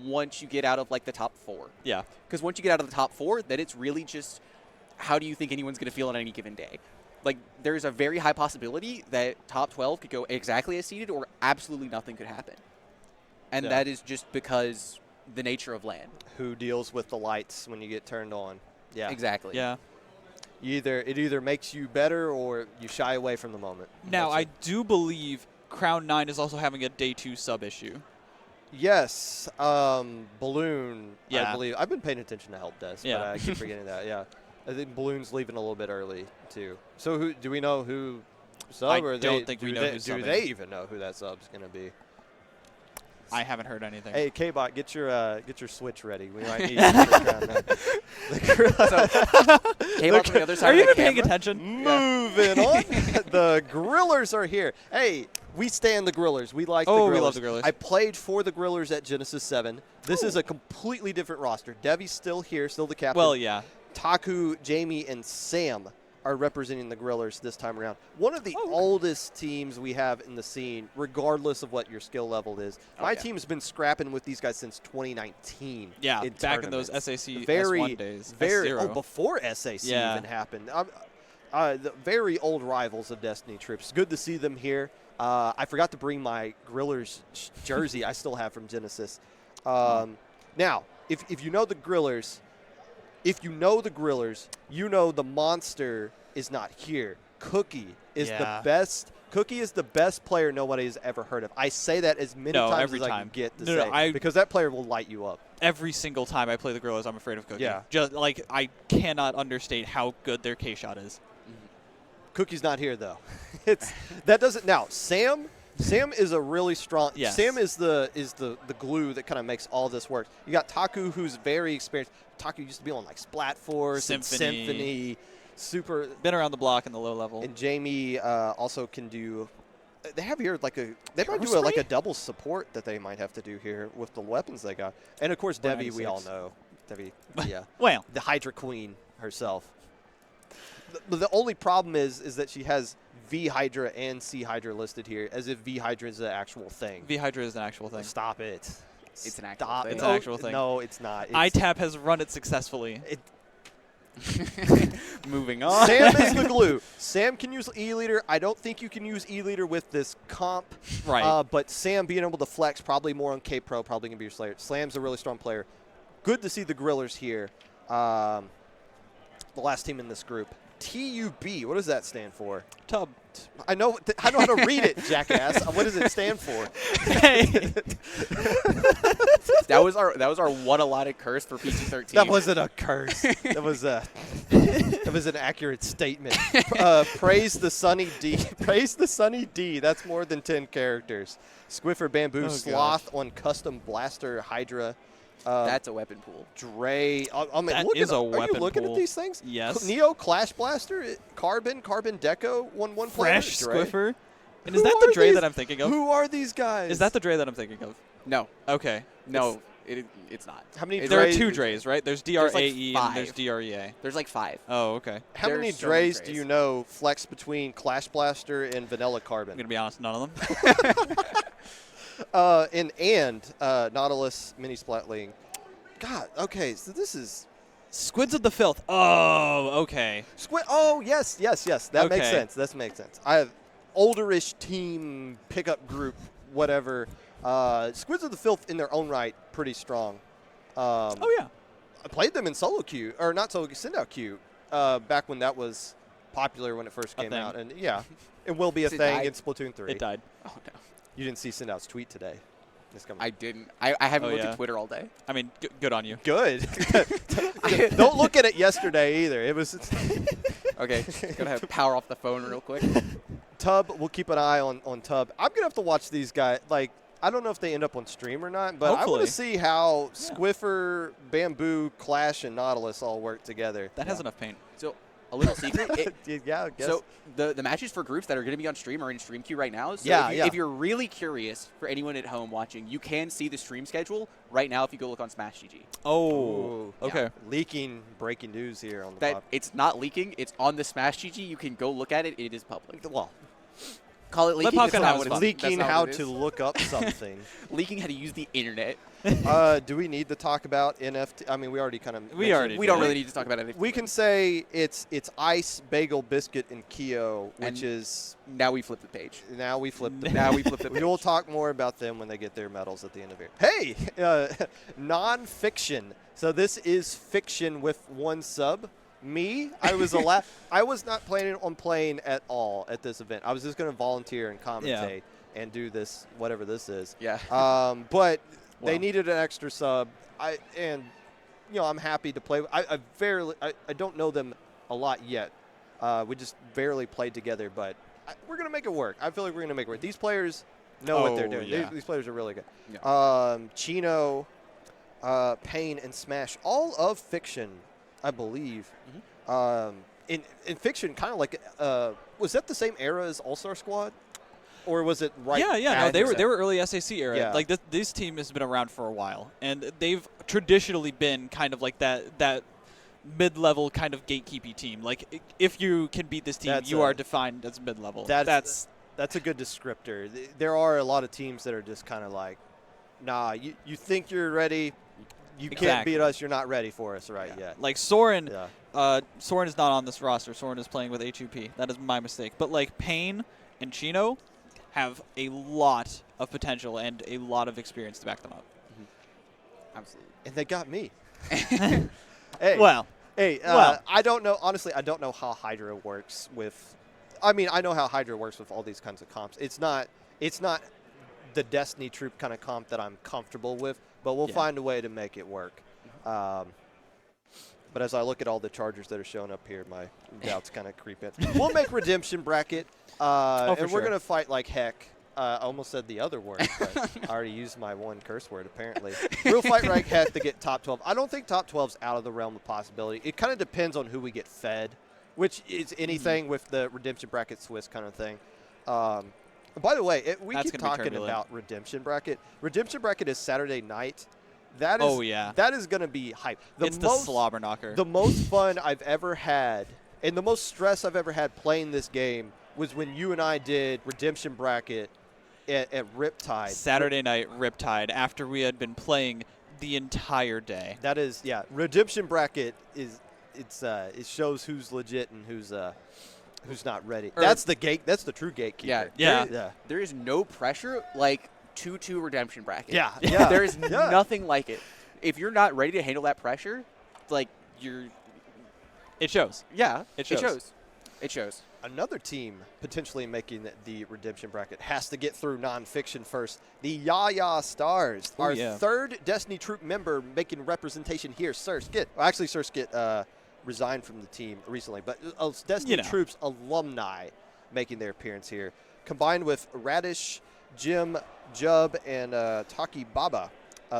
Speaker 2: once you get out of, like, the top 4.
Speaker 3: Yeah.
Speaker 2: Because once you get out of the top 4, then it's really just how do you think anyone's going to feel on any given day. Like, there's a very high possibility that top 12 could go exactly as seeded or absolutely nothing could happen. And that is just because the nature of LAN.
Speaker 1: Who deals with the lights when you get turned on. Yeah.
Speaker 2: Exactly.
Speaker 3: Yeah.
Speaker 1: It either makes you better or you shy away from the moment.
Speaker 3: Now, I do believe Crown 9 is also having a day 2 sub issue.
Speaker 1: Yes. Balloon,
Speaker 3: Yeah.
Speaker 1: I believe. I've been paying attention to help desk, but I keep forgetting that. Yeah. I think Balloon's leaving a little bit early, too. So do we know who sub?
Speaker 3: I
Speaker 1: or
Speaker 3: don't think we know who's
Speaker 1: do
Speaker 3: subbing.
Speaker 1: they even know who that sub's going to be?
Speaker 3: I haven't heard anything.
Speaker 1: Hey, K-Bot, get your Switch ready. We might need you for Crown 9.
Speaker 2: K-Bot's on the other side
Speaker 3: Are
Speaker 2: of
Speaker 3: you
Speaker 2: the
Speaker 3: even paying
Speaker 2: camera.
Speaker 3: attention?
Speaker 1: Moving on. The Grillers are here. Hey, we stand the Grillers. We like the Grillers.
Speaker 3: We love the Grillers.
Speaker 1: I played for the Grillers at Genesis 7. This is a completely different roster. Devi's still here, still the captain.
Speaker 3: Well, yeah.
Speaker 1: Taku, Jamie, and Sam are representing the Grillers this time around. One of the oldest teams we have in the scene, regardless of what your skill level is. My team's been scrapping with these guys since 2019.
Speaker 3: Yeah, back in those SAC S1 days. S0.
Speaker 1: Before SAC even happened. The very old rivals of Destiny Troops. Good to see them here. I forgot to bring my Grillers jersey I still have from Genesis. Now, if you know the Grillers, you know the monster is not here. Cookie is the best. Cookie is the best player nobody has ever heard of. I say that as many times as I can get to say, because that player will light you up.
Speaker 3: Every single time I play the Grillers, I'm afraid of Cookie.
Speaker 1: Yeah.
Speaker 3: Just like I cannot understate how good their K shot is.
Speaker 1: Cookie's not here though. Now Sam is a really strong.
Speaker 3: Yes.
Speaker 1: Sam is the glue that kind of makes all this work. You got Taku, who's very experienced. Taku used to be on like Splatforce and Symphony. Super.
Speaker 3: Been around the block in the low level.
Speaker 1: And Jamie also can do. They have here they might do a double support that they might have to do here with the weapons they got. And of course Devi, we all know. Devi, yeah.
Speaker 3: Well,
Speaker 1: the Hydra Queen herself. The only problem is that she has V Hydra and C Hydra listed here, as if V Hydra is an actual thing.
Speaker 3: V Hydra is an actual thing.
Speaker 1: Stop it.
Speaker 2: It's an actual thing.
Speaker 3: It's an actual thing.
Speaker 1: No, it's not.
Speaker 3: ITAP has run it successfully.
Speaker 2: Moving on.
Speaker 1: Sam is the glue. Sam can use E-Leader. I don't think you can use E-Leader with this comp.
Speaker 3: Right.
Speaker 1: But Sam being able to flex probably more on K-Pro, probably going to be your Slayer. Slam's a really strong player. Good to see the Grillers here. The last team in this group. TUB. What does that stand for?
Speaker 3: Tub.
Speaker 1: I know how to read it, jackass. What does it stand for?
Speaker 3: Hey.
Speaker 2: That was our one allotted curse for PG-13.
Speaker 1: That wasn't a curse. That was an accurate statement. Praise the Sunny D. Praise the Sunny D. That's more than 10 characters. Squiffer Bamboo Sloth on Custom Blaster Hydra.
Speaker 2: That's a weapon pool.
Speaker 1: Dre.
Speaker 3: That is a weapon
Speaker 1: Are you looking
Speaker 3: pool.
Speaker 1: at these things?
Speaker 3: Yes.
Speaker 1: Neo Clash Blaster, Carbon Deco, 1/1
Speaker 3: Fresh
Speaker 1: player.
Speaker 3: Squiffer. And is that the Dre that I'm thinking of?
Speaker 1: Who are these guys?
Speaker 3: Is that the Dre that I'm thinking of?
Speaker 2: No.
Speaker 3: Okay.
Speaker 2: No, it's not.
Speaker 1: How many?
Speaker 3: There are
Speaker 1: Dre's-
Speaker 3: 2 Dre's, right? There's
Speaker 2: like
Speaker 3: DRAE
Speaker 2: 5.
Speaker 3: and there's DREA.
Speaker 2: There's like 5.
Speaker 3: Oh, okay.
Speaker 1: How many
Speaker 2: There's so many
Speaker 1: Dre's do
Speaker 2: Dre's.
Speaker 1: you know flex between Clash Blaster and Vanilla
Speaker 3: I'm
Speaker 1: Carbon?
Speaker 3: going to be honest, none of them.
Speaker 1: And Nautilus Mini Splatling. God, okay, so this is
Speaker 3: Squids of the Filth. Oh, okay.
Speaker 1: Oh, yes. That makes
Speaker 3: Okay.
Speaker 1: sense. That makes sense. I have olderish team pickup group, whatever. Squids of the Filth in their own right, pretty strong.
Speaker 3: Oh, yeah.
Speaker 1: I played them in solo queue, or not solo queue, send out queue, back when that was popular when it first came out. And yeah, it will be a thing in Splatoon 3.
Speaker 3: It died.
Speaker 2: Oh, no.
Speaker 1: You didn't see send out's tweet today.
Speaker 2: I didn't. I haven't looked at Twitter all day.
Speaker 3: I mean, good on you.
Speaker 1: Good. Don't look at it yesterday either. It was
Speaker 2: Okay, gonna have power off the phone real quick.
Speaker 1: Tub. We'll keep an eye on Tub. I'm gonna have to watch these guys. Like, I don't know if they end up on stream or not, but I want to see how Squiffer, Bamboo, Clash, and Nautilus all work together.
Speaker 3: That has enough paint.
Speaker 2: So a little secret.
Speaker 1: Yeah, I guess.
Speaker 2: So the matches for groups that are going to be on stream are in stream queue right now. So if you're really curious, for anyone at home watching, you can see the stream schedule right now if you go look on Smash GG.
Speaker 3: Oh, okay.
Speaker 1: Yeah. Leaking breaking news here on the
Speaker 2: That
Speaker 1: pod.
Speaker 2: it's not leaking. It's on the Smash GG. You can go look at it. It is public.
Speaker 1: Well,
Speaker 2: Call it leaking.
Speaker 3: Popcorn
Speaker 2: That's not
Speaker 3: House
Speaker 2: what
Speaker 3: fun.
Speaker 2: it's-
Speaker 1: leaking
Speaker 2: that's not
Speaker 1: how
Speaker 2: what it
Speaker 1: to
Speaker 2: is.
Speaker 1: look up something.
Speaker 2: Leaking how to use the internet.
Speaker 1: Do we need to talk about NFT? I mean, we already kind of.
Speaker 3: We
Speaker 2: don't really need to talk about it.
Speaker 1: We can say it's ice, bagel, biscuit, and Keo, which
Speaker 2: And
Speaker 1: is
Speaker 2: Now we flip the page.
Speaker 1: now we flip the.
Speaker 2: Now we flip the
Speaker 1: We
Speaker 2: page.
Speaker 1: will talk more about them when they get their medals at the end of it. Hey, non-fiction. So this is fiction with one sub. Me, I was I was not planning on playing at all at this event. I was just going to volunteer and commentate and do this, whatever this is.
Speaker 2: Yeah.
Speaker 1: But they
Speaker 3: Wow.
Speaker 1: needed an extra sub. I'm happy to play. I don't know them a lot yet. We just barely played together, but we're going to make it work. I feel like we're going to make it work. These players know what they're doing.
Speaker 2: Yeah.
Speaker 1: These players are really good.
Speaker 2: Yeah.
Speaker 1: Chino, Pain, and Smash, all of fiction, I believe. In fiction, kind of like, was that the same era as All-Star Squad? Or was it right?
Speaker 3: Yeah. No, they
Speaker 1: after?
Speaker 3: were early SAC era.
Speaker 1: Yeah.
Speaker 3: Like this team has been around for a while, and they've traditionally been kind of like that mid-level kind of gatekeepy team. Like if you can beat this team, you are defined as mid-level.
Speaker 1: That's a good descriptor. There are a lot of teams that are just kind of like, nah, you think you're ready. You can't beat us. You're not ready for us yet.
Speaker 3: Like Soren,
Speaker 1: Yeah.
Speaker 3: Soren is not on this roster. Soren is playing with HUP. That is my mistake. But like Pain and Chino have a lot of potential and a lot of experience to back them up.
Speaker 2: Absolutely.
Speaker 1: And they got me. Hey,
Speaker 3: Well,
Speaker 1: I don't know. Honestly, I don't know how Hydra works with. I mean, I know how Hydra works with all these kinds of comps. It's not the Destiny troop kind of comp that I'm comfortable with, but we'll find a way to make it work. But as I look at all the Chargers that are showing up here, my doubts kind of creep in. We'll make redemption bracket, and we're
Speaker 3: sure.
Speaker 1: going to fight like heck. I almost said the other word, but I already used my one curse word, apparently. We'll fight like heck to get top 12. I don't think top 12's out of the realm of possibility. It kind of depends on who we get fed, which is anything with the redemption bracket Swiss kind of thing. By the way, we
Speaker 3: That's
Speaker 1: keep
Speaker 3: gonna be
Speaker 1: talking
Speaker 3: turbulent.
Speaker 1: about redemption bracket. Redemption bracket is Saturday night. That is, that is going to be hype.
Speaker 3: It's the slobber knocker.
Speaker 1: The most fun I've ever had and the most stress I've ever had playing this game was when you and I did redemption bracket at Riptide.
Speaker 3: Saturday night Riptide after we had been playing the entire day.
Speaker 1: That is, redemption bracket it shows who's legit and who's not ready. That's the true gatekeeper.
Speaker 2: Yeah. There is no pressure like 2-2 redemption bracket.
Speaker 1: Yeah.
Speaker 2: There is nothing like it. If you're not ready to handle that pressure, like
Speaker 3: it shows.
Speaker 2: Yeah,
Speaker 3: it shows.
Speaker 2: It shows.
Speaker 1: Another team potentially making the redemption bracket has to get through nonfiction first. The Yaya Stars, our third Destiny Troop member making representation here. Sir Skit. Well, actually, Sir Skit resigned from the team recently, but Destiny Troops alumni making their appearance here, combined with Radish, Jim, Jub, and Taki Baba.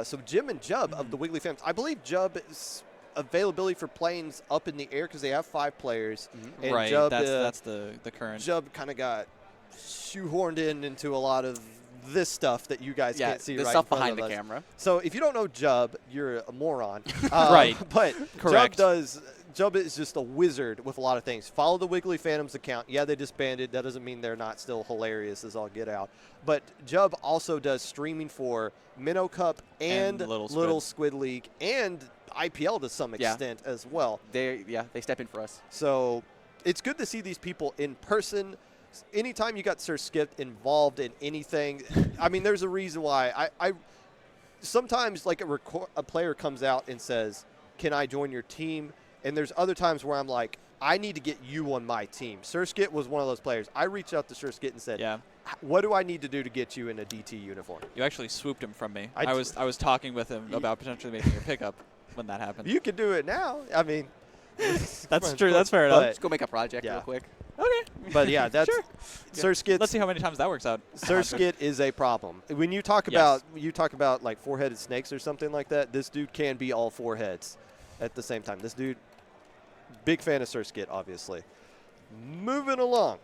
Speaker 1: So Jim and Jub of the Wiggly Fams. I believe Jub's availability for planes up in the air because they have 5 players. And
Speaker 3: right,
Speaker 1: Jub,
Speaker 3: that's the current.
Speaker 1: Jub kind of got shoehorned into a lot of this stuff that you guys can't see
Speaker 2: the
Speaker 1: right
Speaker 2: stuff
Speaker 1: in front
Speaker 2: behind
Speaker 1: of
Speaker 2: the
Speaker 1: us.
Speaker 2: camera.
Speaker 1: So if you don't know Jub, you're a moron.
Speaker 3: Right.
Speaker 1: But
Speaker 3: Correct.
Speaker 1: Jub does Jub is just a wizard with a lot of things. Follow the Wiggly Phantoms account. Yeah, they disbanded. That doesn't mean they're not still hilarious as all get out. But Jub also does streaming for Minnow Cup and Little Squid League and IPL to some extent as well.
Speaker 2: They step in for us.
Speaker 1: So it's good to see these people in person. Anytime you got Sir Skip involved in anything, I mean, there's a reason why. I sometimes, like, a player comes out and says, can I join your team? And there's other times where I'm like, I need to get you on my team. Sir Skit was one of those players. I reached out to Sir Skit and said, what do I need to do to get you in a DT uniform?
Speaker 3: You actually swooped him from me. I was talking with him about potentially making a pickup when that happened.
Speaker 1: You can do it now. I mean,
Speaker 3: that's true. That's fair enough.
Speaker 2: Let's go make a project real quick.
Speaker 3: Okay.
Speaker 1: But yeah, that's
Speaker 3: sure.
Speaker 1: Sir Skit.
Speaker 3: Let's see how many times that works out.
Speaker 1: Sir Skit is a problem. When you talk about like four-headed snakes or something like that, this dude can be all four heads at the same time. This dude, big fan of Sir Skit, obviously. Moving along.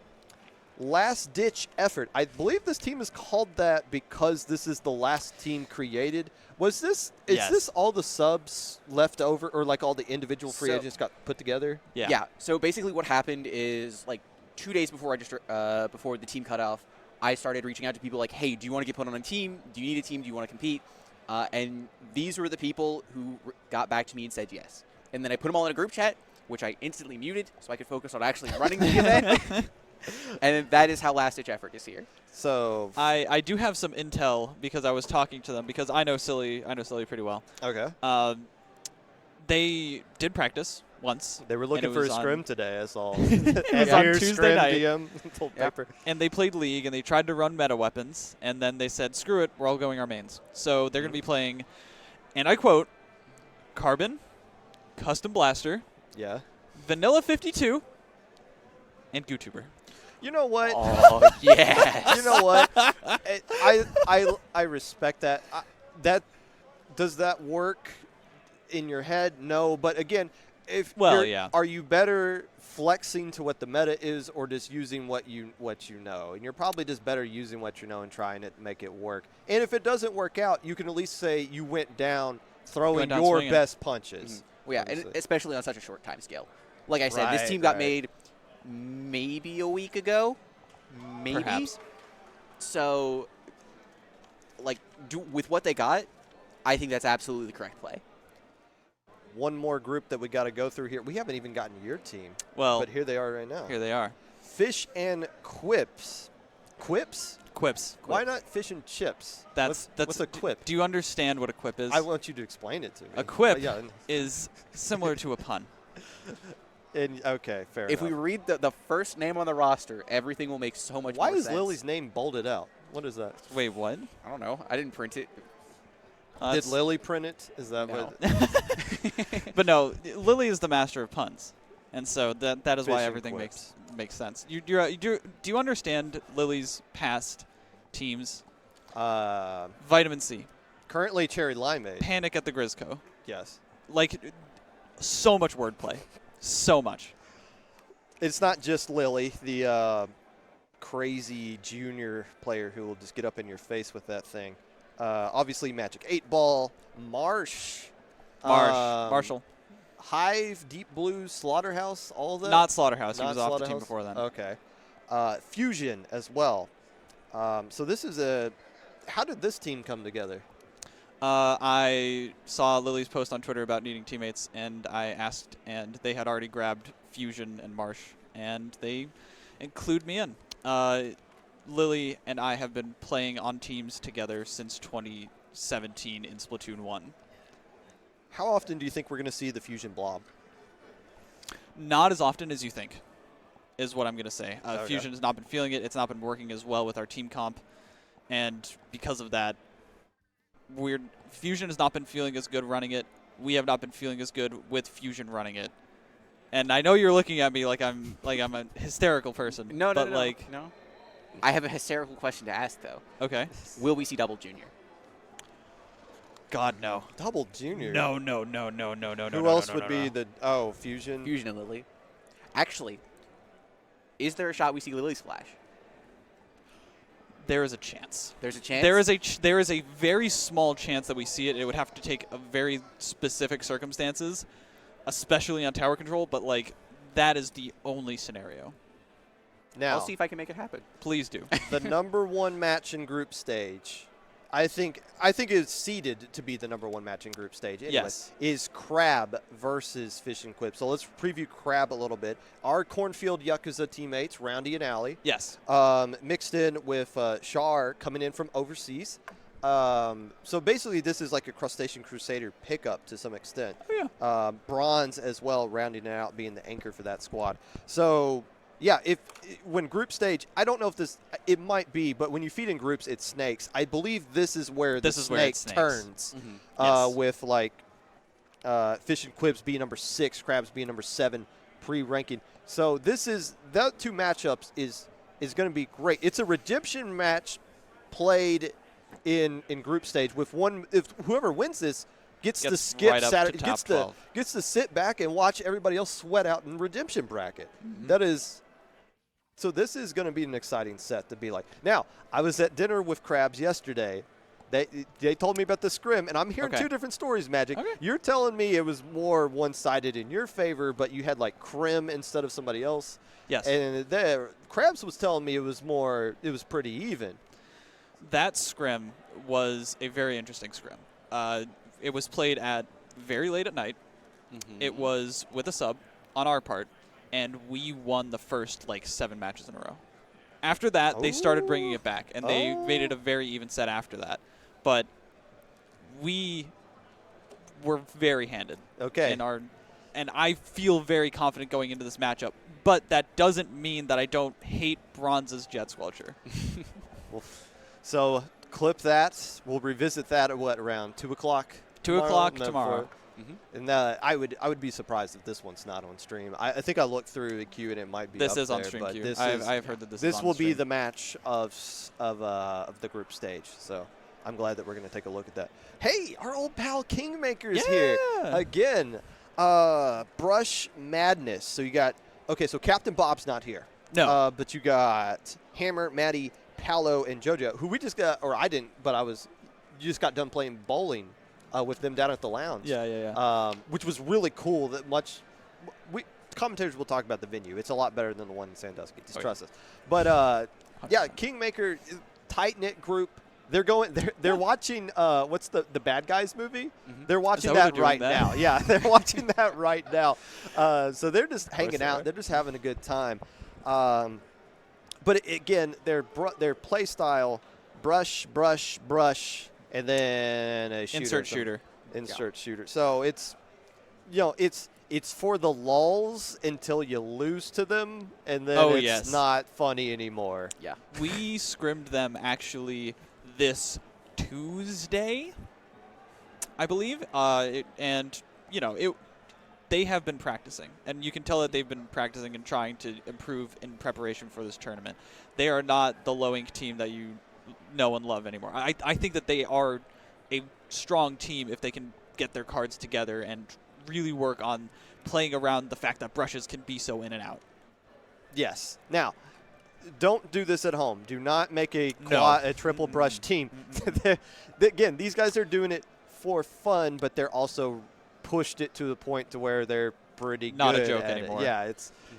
Speaker 1: Last ditch effort. I believe this team is called that because this is the last team created. Is this all the subs left over, or like all the individual free agents got put together?
Speaker 2: Yeah. So basically what happened is, like, 2 days before before the team cut off, I started reaching out to people like, hey, do you want to get put on a team? Do you need a team? Do you want to compete? And these were the people who got back to me and said yes. And then I put them all in a group chat, which I instantly muted so I could focus on actually running the event. And that is how last-ditch effort is here.
Speaker 1: So
Speaker 3: I do have some intel because I was talking to them because I know Silly pretty well.
Speaker 1: Okay.
Speaker 3: They did practice once.
Speaker 1: They were looking for a scrim today, I saw.
Speaker 3: It was on Tuesday night.
Speaker 1: DM, paper.
Speaker 3: And they played League, and they tried to run meta weapons, and then they said, screw it, we're all going our mains. So they're going to be playing, and I quote, Carbon, Custom Blaster, Vanilla 52, and GooTuber.
Speaker 1: You know what?
Speaker 2: Oh, yes.
Speaker 1: You know what? I respect that. Does that work in your head? No, but again, are you better flexing to what the meta is, or just using what you know? And you're probably just better using what you know and trying it to make it work. And if it doesn't work out, you can at least say you went down throwing your best punches.
Speaker 2: Mm-hmm. Well, yeah, and especially on such a short time scale. Like I said, this team got made maybe a week ago, maybe.
Speaker 3: Perhaps.
Speaker 2: So, like, with what they got, I think that's absolutely the correct play.
Speaker 1: One more group that we got to go through here. We haven't even gotten your team.
Speaker 3: Well,
Speaker 1: but here they are right now.
Speaker 3: Here they are.
Speaker 1: Fish and Quips. Quips?
Speaker 3: Quips.
Speaker 1: Why not fish and chips? What's a quip?
Speaker 3: Do you understand what a quip is?
Speaker 1: I want you to explain it to me.
Speaker 3: A quip is similar to a pun.
Speaker 1: Okay, fair enough.
Speaker 2: If we read the first name on the roster, everything will make so much more sense.
Speaker 1: Why is Lily's name bolded out? What is that?
Speaker 3: Wait, what?
Speaker 2: I don't know. I didn't print it.
Speaker 1: Did Lily print it? Is that
Speaker 2: what?
Speaker 3: But no, Lily is the master of puns. And so that is why everything makes sense. Do you understand Lily's past teams? Vitamin C.
Speaker 1: Currently Cherry Limeade.
Speaker 3: Panic at the Grizzco.
Speaker 1: Yes.
Speaker 3: Like, so much wordplay. So much.
Speaker 1: It's not just Lily, the crazy junior player who will just get up in your face with that thing. Obviously Magic 8 Ball,
Speaker 3: Marshall.
Speaker 1: Hive, Deep Blue, Slaughterhouse, all of that?
Speaker 3: Not Slaughterhouse. He was off the team before then.
Speaker 1: Okay. Fusion as well. So this is how did this team come together?
Speaker 3: I saw Lily's post on Twitter about needing teammates, and I asked, and they had already grabbed Fusion and Marsh, and they include me in. Lily and I have been playing on teams together since 2017 in Splatoon 1.
Speaker 1: How often do you think we're going to see the Fusion blob?
Speaker 3: Not as often as you think, is what I'm going to say. Fusion has not been feeling it. It's not been working as well with our team comp, and because of that, Fusion has not been feeling as good running it. We have not been feeling as good with Fusion running it. And I know you're looking at me like I'm a hysterical person.
Speaker 2: No. I have a hysterical question to ask, though.
Speaker 3: Okay.
Speaker 2: Will we see Double Junior?
Speaker 3: God, no.
Speaker 1: Double Junior?
Speaker 3: No.
Speaker 1: Who else would be the Fusion?
Speaker 2: Fusion and Lily. Actually, is there a shot we see Lily splash?
Speaker 3: There is a chance.
Speaker 2: There's a chance?
Speaker 3: There is a very small chance that we see it. It would have to take a very specific circumstances. especially on tower control, but like that is the only scenario.
Speaker 1: Now,
Speaker 2: I'll see if I can make it happen.
Speaker 3: Please do.
Speaker 1: the number one match in group stage, I think is seeded to be the number one match in group stage. Anyway,
Speaker 3: Yes.
Speaker 1: is Crab versus Fish and Quip. So let's preview Crab a little bit. Our Cornfield Yakuza teammates, Roundy and Alley,
Speaker 3: Yes.
Speaker 1: mixed in with Shar coming in from overseas. So basically, this is like a Crustacean Crusader pickup to some extent.
Speaker 3: Oh, yeah.
Speaker 1: Bronze as well, rounding it out, being the anchor for that squad. So, yeah, when group stage, I don't know if this, it might be, but when you feed in groups, it snakes. I believe this is where the snake turns,
Speaker 3: Yes.
Speaker 1: with like Fish and Quips being number 6, Crabs being number 7, pre-ranking. So that two matchups is going to be great. It's a redemption match played in group stage with one. If whoever wins this gets to skip
Speaker 3: right up
Speaker 1: Saturday,
Speaker 3: to top 12.
Speaker 1: gets to sit back and watch everybody else sweat out in redemption bracket. That is. So this is going to be an exciting set to be like. Now, I was at dinner with Crabs yesterday. They told me about the scrim, and I'm hearing two different stories, Magic.
Speaker 3: Okay.
Speaker 1: You're telling me it was more one-sided in your favor, but you had like Crim instead of somebody else.
Speaker 3: Yes.
Speaker 1: And Crabs was telling me it was pretty even.
Speaker 3: That scrim was a very interesting scrim. It was played at very late at night. It was with a sub on our part, and we won the first, 7 matches in a row. After that, they started bringing it back, and they made it a very even set after that. But we were very handed.
Speaker 1: Okay.
Speaker 3: And I feel very confident going into this matchup, but that doesn't mean that I don't hate Bronze's Jet Squelcher.
Speaker 1: So clip that. We'll revisit that at around 2 o'clock?
Speaker 3: 2 o'clock tomorrow.
Speaker 1: And I would be surprised if this one's not on stream. I think I looked through the queue and it might be.
Speaker 3: This
Speaker 1: up
Speaker 3: is on
Speaker 1: there,
Speaker 3: stream
Speaker 1: but
Speaker 3: queue.
Speaker 1: this
Speaker 3: I've heard that this is on
Speaker 1: will
Speaker 3: stream.
Speaker 1: be the match of the group stage. So I'm glad that we're going to take a look at that. Hey, our old pal Kingmaker is here again. Brush Madness. So you got so Captain Bob's not here.
Speaker 3: No.
Speaker 1: But you got Hammer, Maddie, Paolo, and JoJo, who we just got, or I didn't, but you just got done playing bowling with them down at the lounge.
Speaker 3: Yeah.
Speaker 1: Which was really cool. Commentators will talk about the venue. It's a lot better than the one in Sandusky. Just trust us. But Kingmaker, tight knit group. They're going. They're watching. What's the Bad Guys movie? They're watching that right now. Yeah, they're watching that right now. So they're just hanging out. They're just having a good time. But again, their play style: brush, and then a shooter. Insert shooter. So it's for the lulls until you lose to them, and then it's not funny anymore.
Speaker 2: Yeah.
Speaker 3: We scrimmed them actually this Tuesday, I believe, they have been practicing, and you can tell that they've been practicing and trying to improve in preparation for this tournament. They are not the low ink team that you know and love anymore. I think that they are a strong team if they can get their cards together and really work on playing around the fact that brushes can be so in and out.
Speaker 1: Yes. Now, don't do this at home. Do not make a triple brush team. Again, these guys are doing it for fun, but they're also pushed it to the point to where they're pretty
Speaker 3: not
Speaker 1: good
Speaker 3: a joke
Speaker 1: at
Speaker 3: anymore.
Speaker 1: It.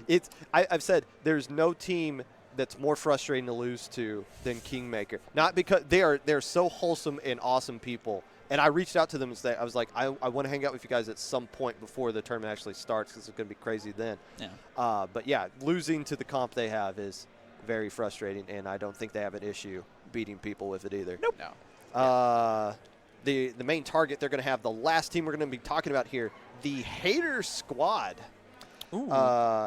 Speaker 1: Yeah, I've said there's no team that's more frustrating to lose to than Kingmaker. Not because they're so wholesome and awesome people. And I reached out to them and said, I was like, I want to hang out with you guys at some point before the tournament actually starts because it's going to be crazy then.
Speaker 3: Yeah.
Speaker 1: But yeah, losing to the comp they have is very frustrating, and I don't think they have an issue beating people with it either.
Speaker 3: Nope.
Speaker 1: No. The main target they're going to have, the last team we're going to be talking about here, the Hater Squad.
Speaker 3: Ooh.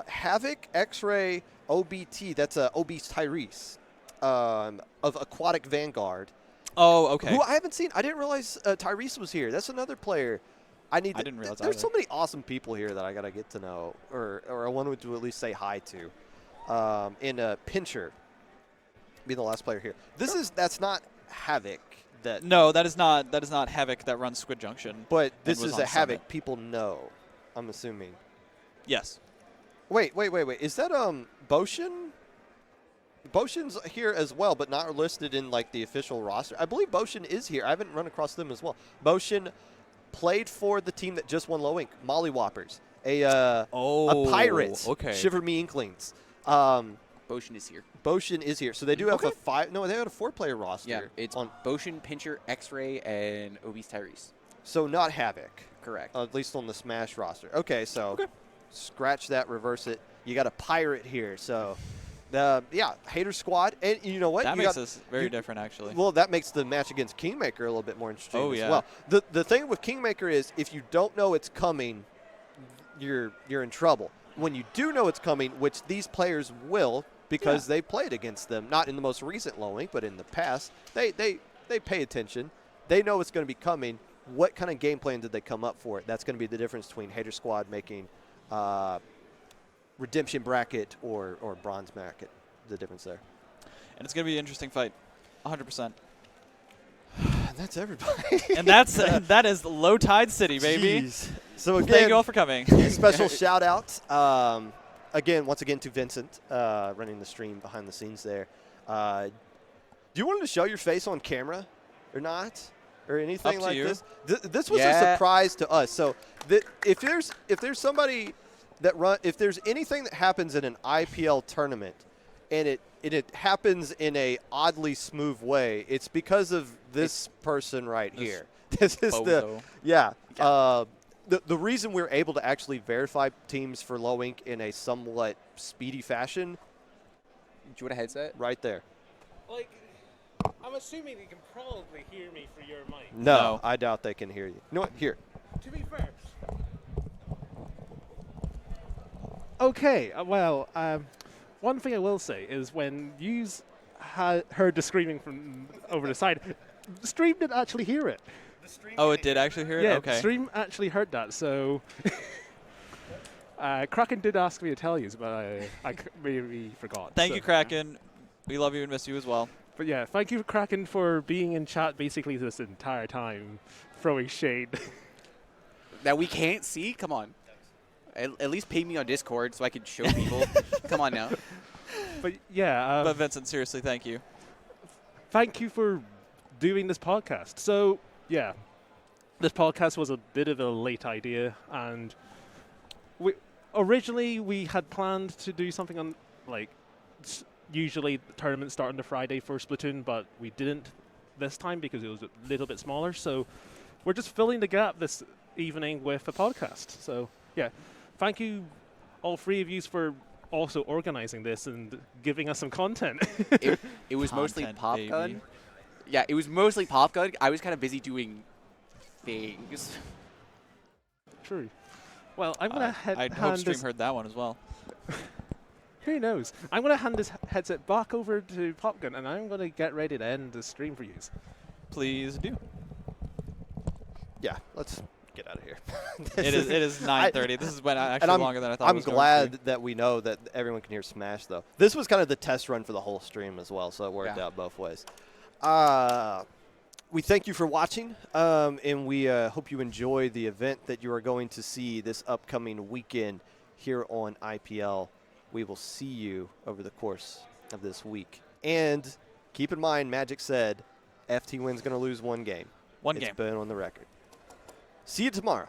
Speaker 1: Havoc, X-Ray, OBT. That's Obese Tyrese of Aquatic Vanguard.
Speaker 3: Oh, okay.
Speaker 1: Who I haven't seen. I didn't realize Tyrese was here. That's another player. I didn't realize there's so many awesome people here that I got to get to know, or I wanted to at least say hi to. And Pincher be the last player here. That's not Havoc.
Speaker 3: No, that is not Havoc that runs Squid Junction.
Speaker 1: But this is a Havoc
Speaker 3: Summit.
Speaker 1: people know, I'm assuming.
Speaker 3: Yes.
Speaker 1: Wait. Is that Boshin? Boshin's here as well, but not listed in the official roster. I believe Boshin is here. I haven't run across them as well. Boshin, played for the team that just won Low Ink, Mollywoppers. A pirate.
Speaker 3: Okay.
Speaker 1: Shiver Me Inklings.
Speaker 2: Boshin is here.
Speaker 1: Boshin is here. So they do have a 4-player roster.
Speaker 2: Yeah, it's on Boshin, Pincher, X-Ray, and Obese Tyrese.
Speaker 1: So not Havoc.
Speaker 2: Correct.
Speaker 1: At least on the Smash roster. Okay, so scratch that, reverse it. You got a pirate here. So, Hater Squad. And you know what?
Speaker 3: That makes this very different, actually.
Speaker 1: Well, that makes the match against Kingmaker a little bit more interesting as well. The thing with Kingmaker is if you don't know it's coming, you're in trouble. When you do know it's coming, which these players will because they played against them, not in the most recent Low Ink, but in the past, they pay attention. They know it's going to be coming. What kind of game plan did they come up for it? That's going to be the difference between Hater Squad making Redemption Bracket or Bronze Bracket, the difference there.
Speaker 3: And it's going to be an interesting fight, 100%.
Speaker 1: That's everybody.
Speaker 3: And that is Low Tide City, baby.
Speaker 1: Jeez. So again,
Speaker 3: thank you all for coming.
Speaker 1: Special shout out, once again to Vincent running the stream behind the scenes there. Do you want to show your face on camera or not? Or anything like this? This was a surprise to us. So if there's somebody that if there's anything that happens in an IPL tournament and it happens in a oddly smooth way, it's because of this person right here. This is the reason we're able to actually verify teams for Low Ink in a somewhat speedy fashion.
Speaker 2: Do you want a headset?
Speaker 1: Right there.
Speaker 4: Like, I'm assuming you can probably hear me through your mic.
Speaker 1: No, I doubt they can hear you. You know what? Here.
Speaker 4: To be fair. Okay, one thing I will say is when you heard the screaming from over the side, the stream didn't actually hear it.
Speaker 3: It did actually hear it?
Speaker 4: Yeah,
Speaker 3: okay.
Speaker 4: The stream actually heard that, so Kraken did ask me to tell you, but I maybe forgot.
Speaker 3: Thank you, Kraken. We love you and miss you as well.
Speaker 4: But yeah, thank you, Kraken, for being in chat basically this entire time, throwing shade.
Speaker 2: That we can't see? Come on. At least ping me on Discord so I can show people. Come on now.
Speaker 4: But yeah.
Speaker 3: But Vincent, seriously, thank you.
Speaker 4: Thank you for doing this podcast. So, yeah, this podcast was a bit of a late idea, and originally we had planned to do something on, usually the tournaments start on the Friday for Splatoon, but we didn't this time because it was a little bit smaller. So we're just filling the gap this evening with a podcast. So, yeah, thank you, all three of you, for also organizing this and giving us some content.
Speaker 2: It was mostly Pop Gun. Yeah, it was mostly Pop Gun. I was kind of busy doing things.
Speaker 4: True. Well, I'm going to
Speaker 3: I hope stream heard that one as well.
Speaker 4: Who knows? I'm going to hand this headset back over to Pop Gun, and I'm going to get ready to end the stream for you.
Speaker 3: Please do.
Speaker 1: Yeah, let's get out of here.
Speaker 3: It is 9:30. This has been actually longer than I thought.
Speaker 1: I'm glad that we know that everyone can hear Smash, though. This was kind of the test run for the whole stream as well, so it worked out both ways. We thank you for watching, and we hope you enjoy the event that you are going to see this upcoming weekend here on IPL. We will see you over the course of this week. And keep in mind, Magic said FT Win's going to lose one game. It's been on the record. See you tomorrow.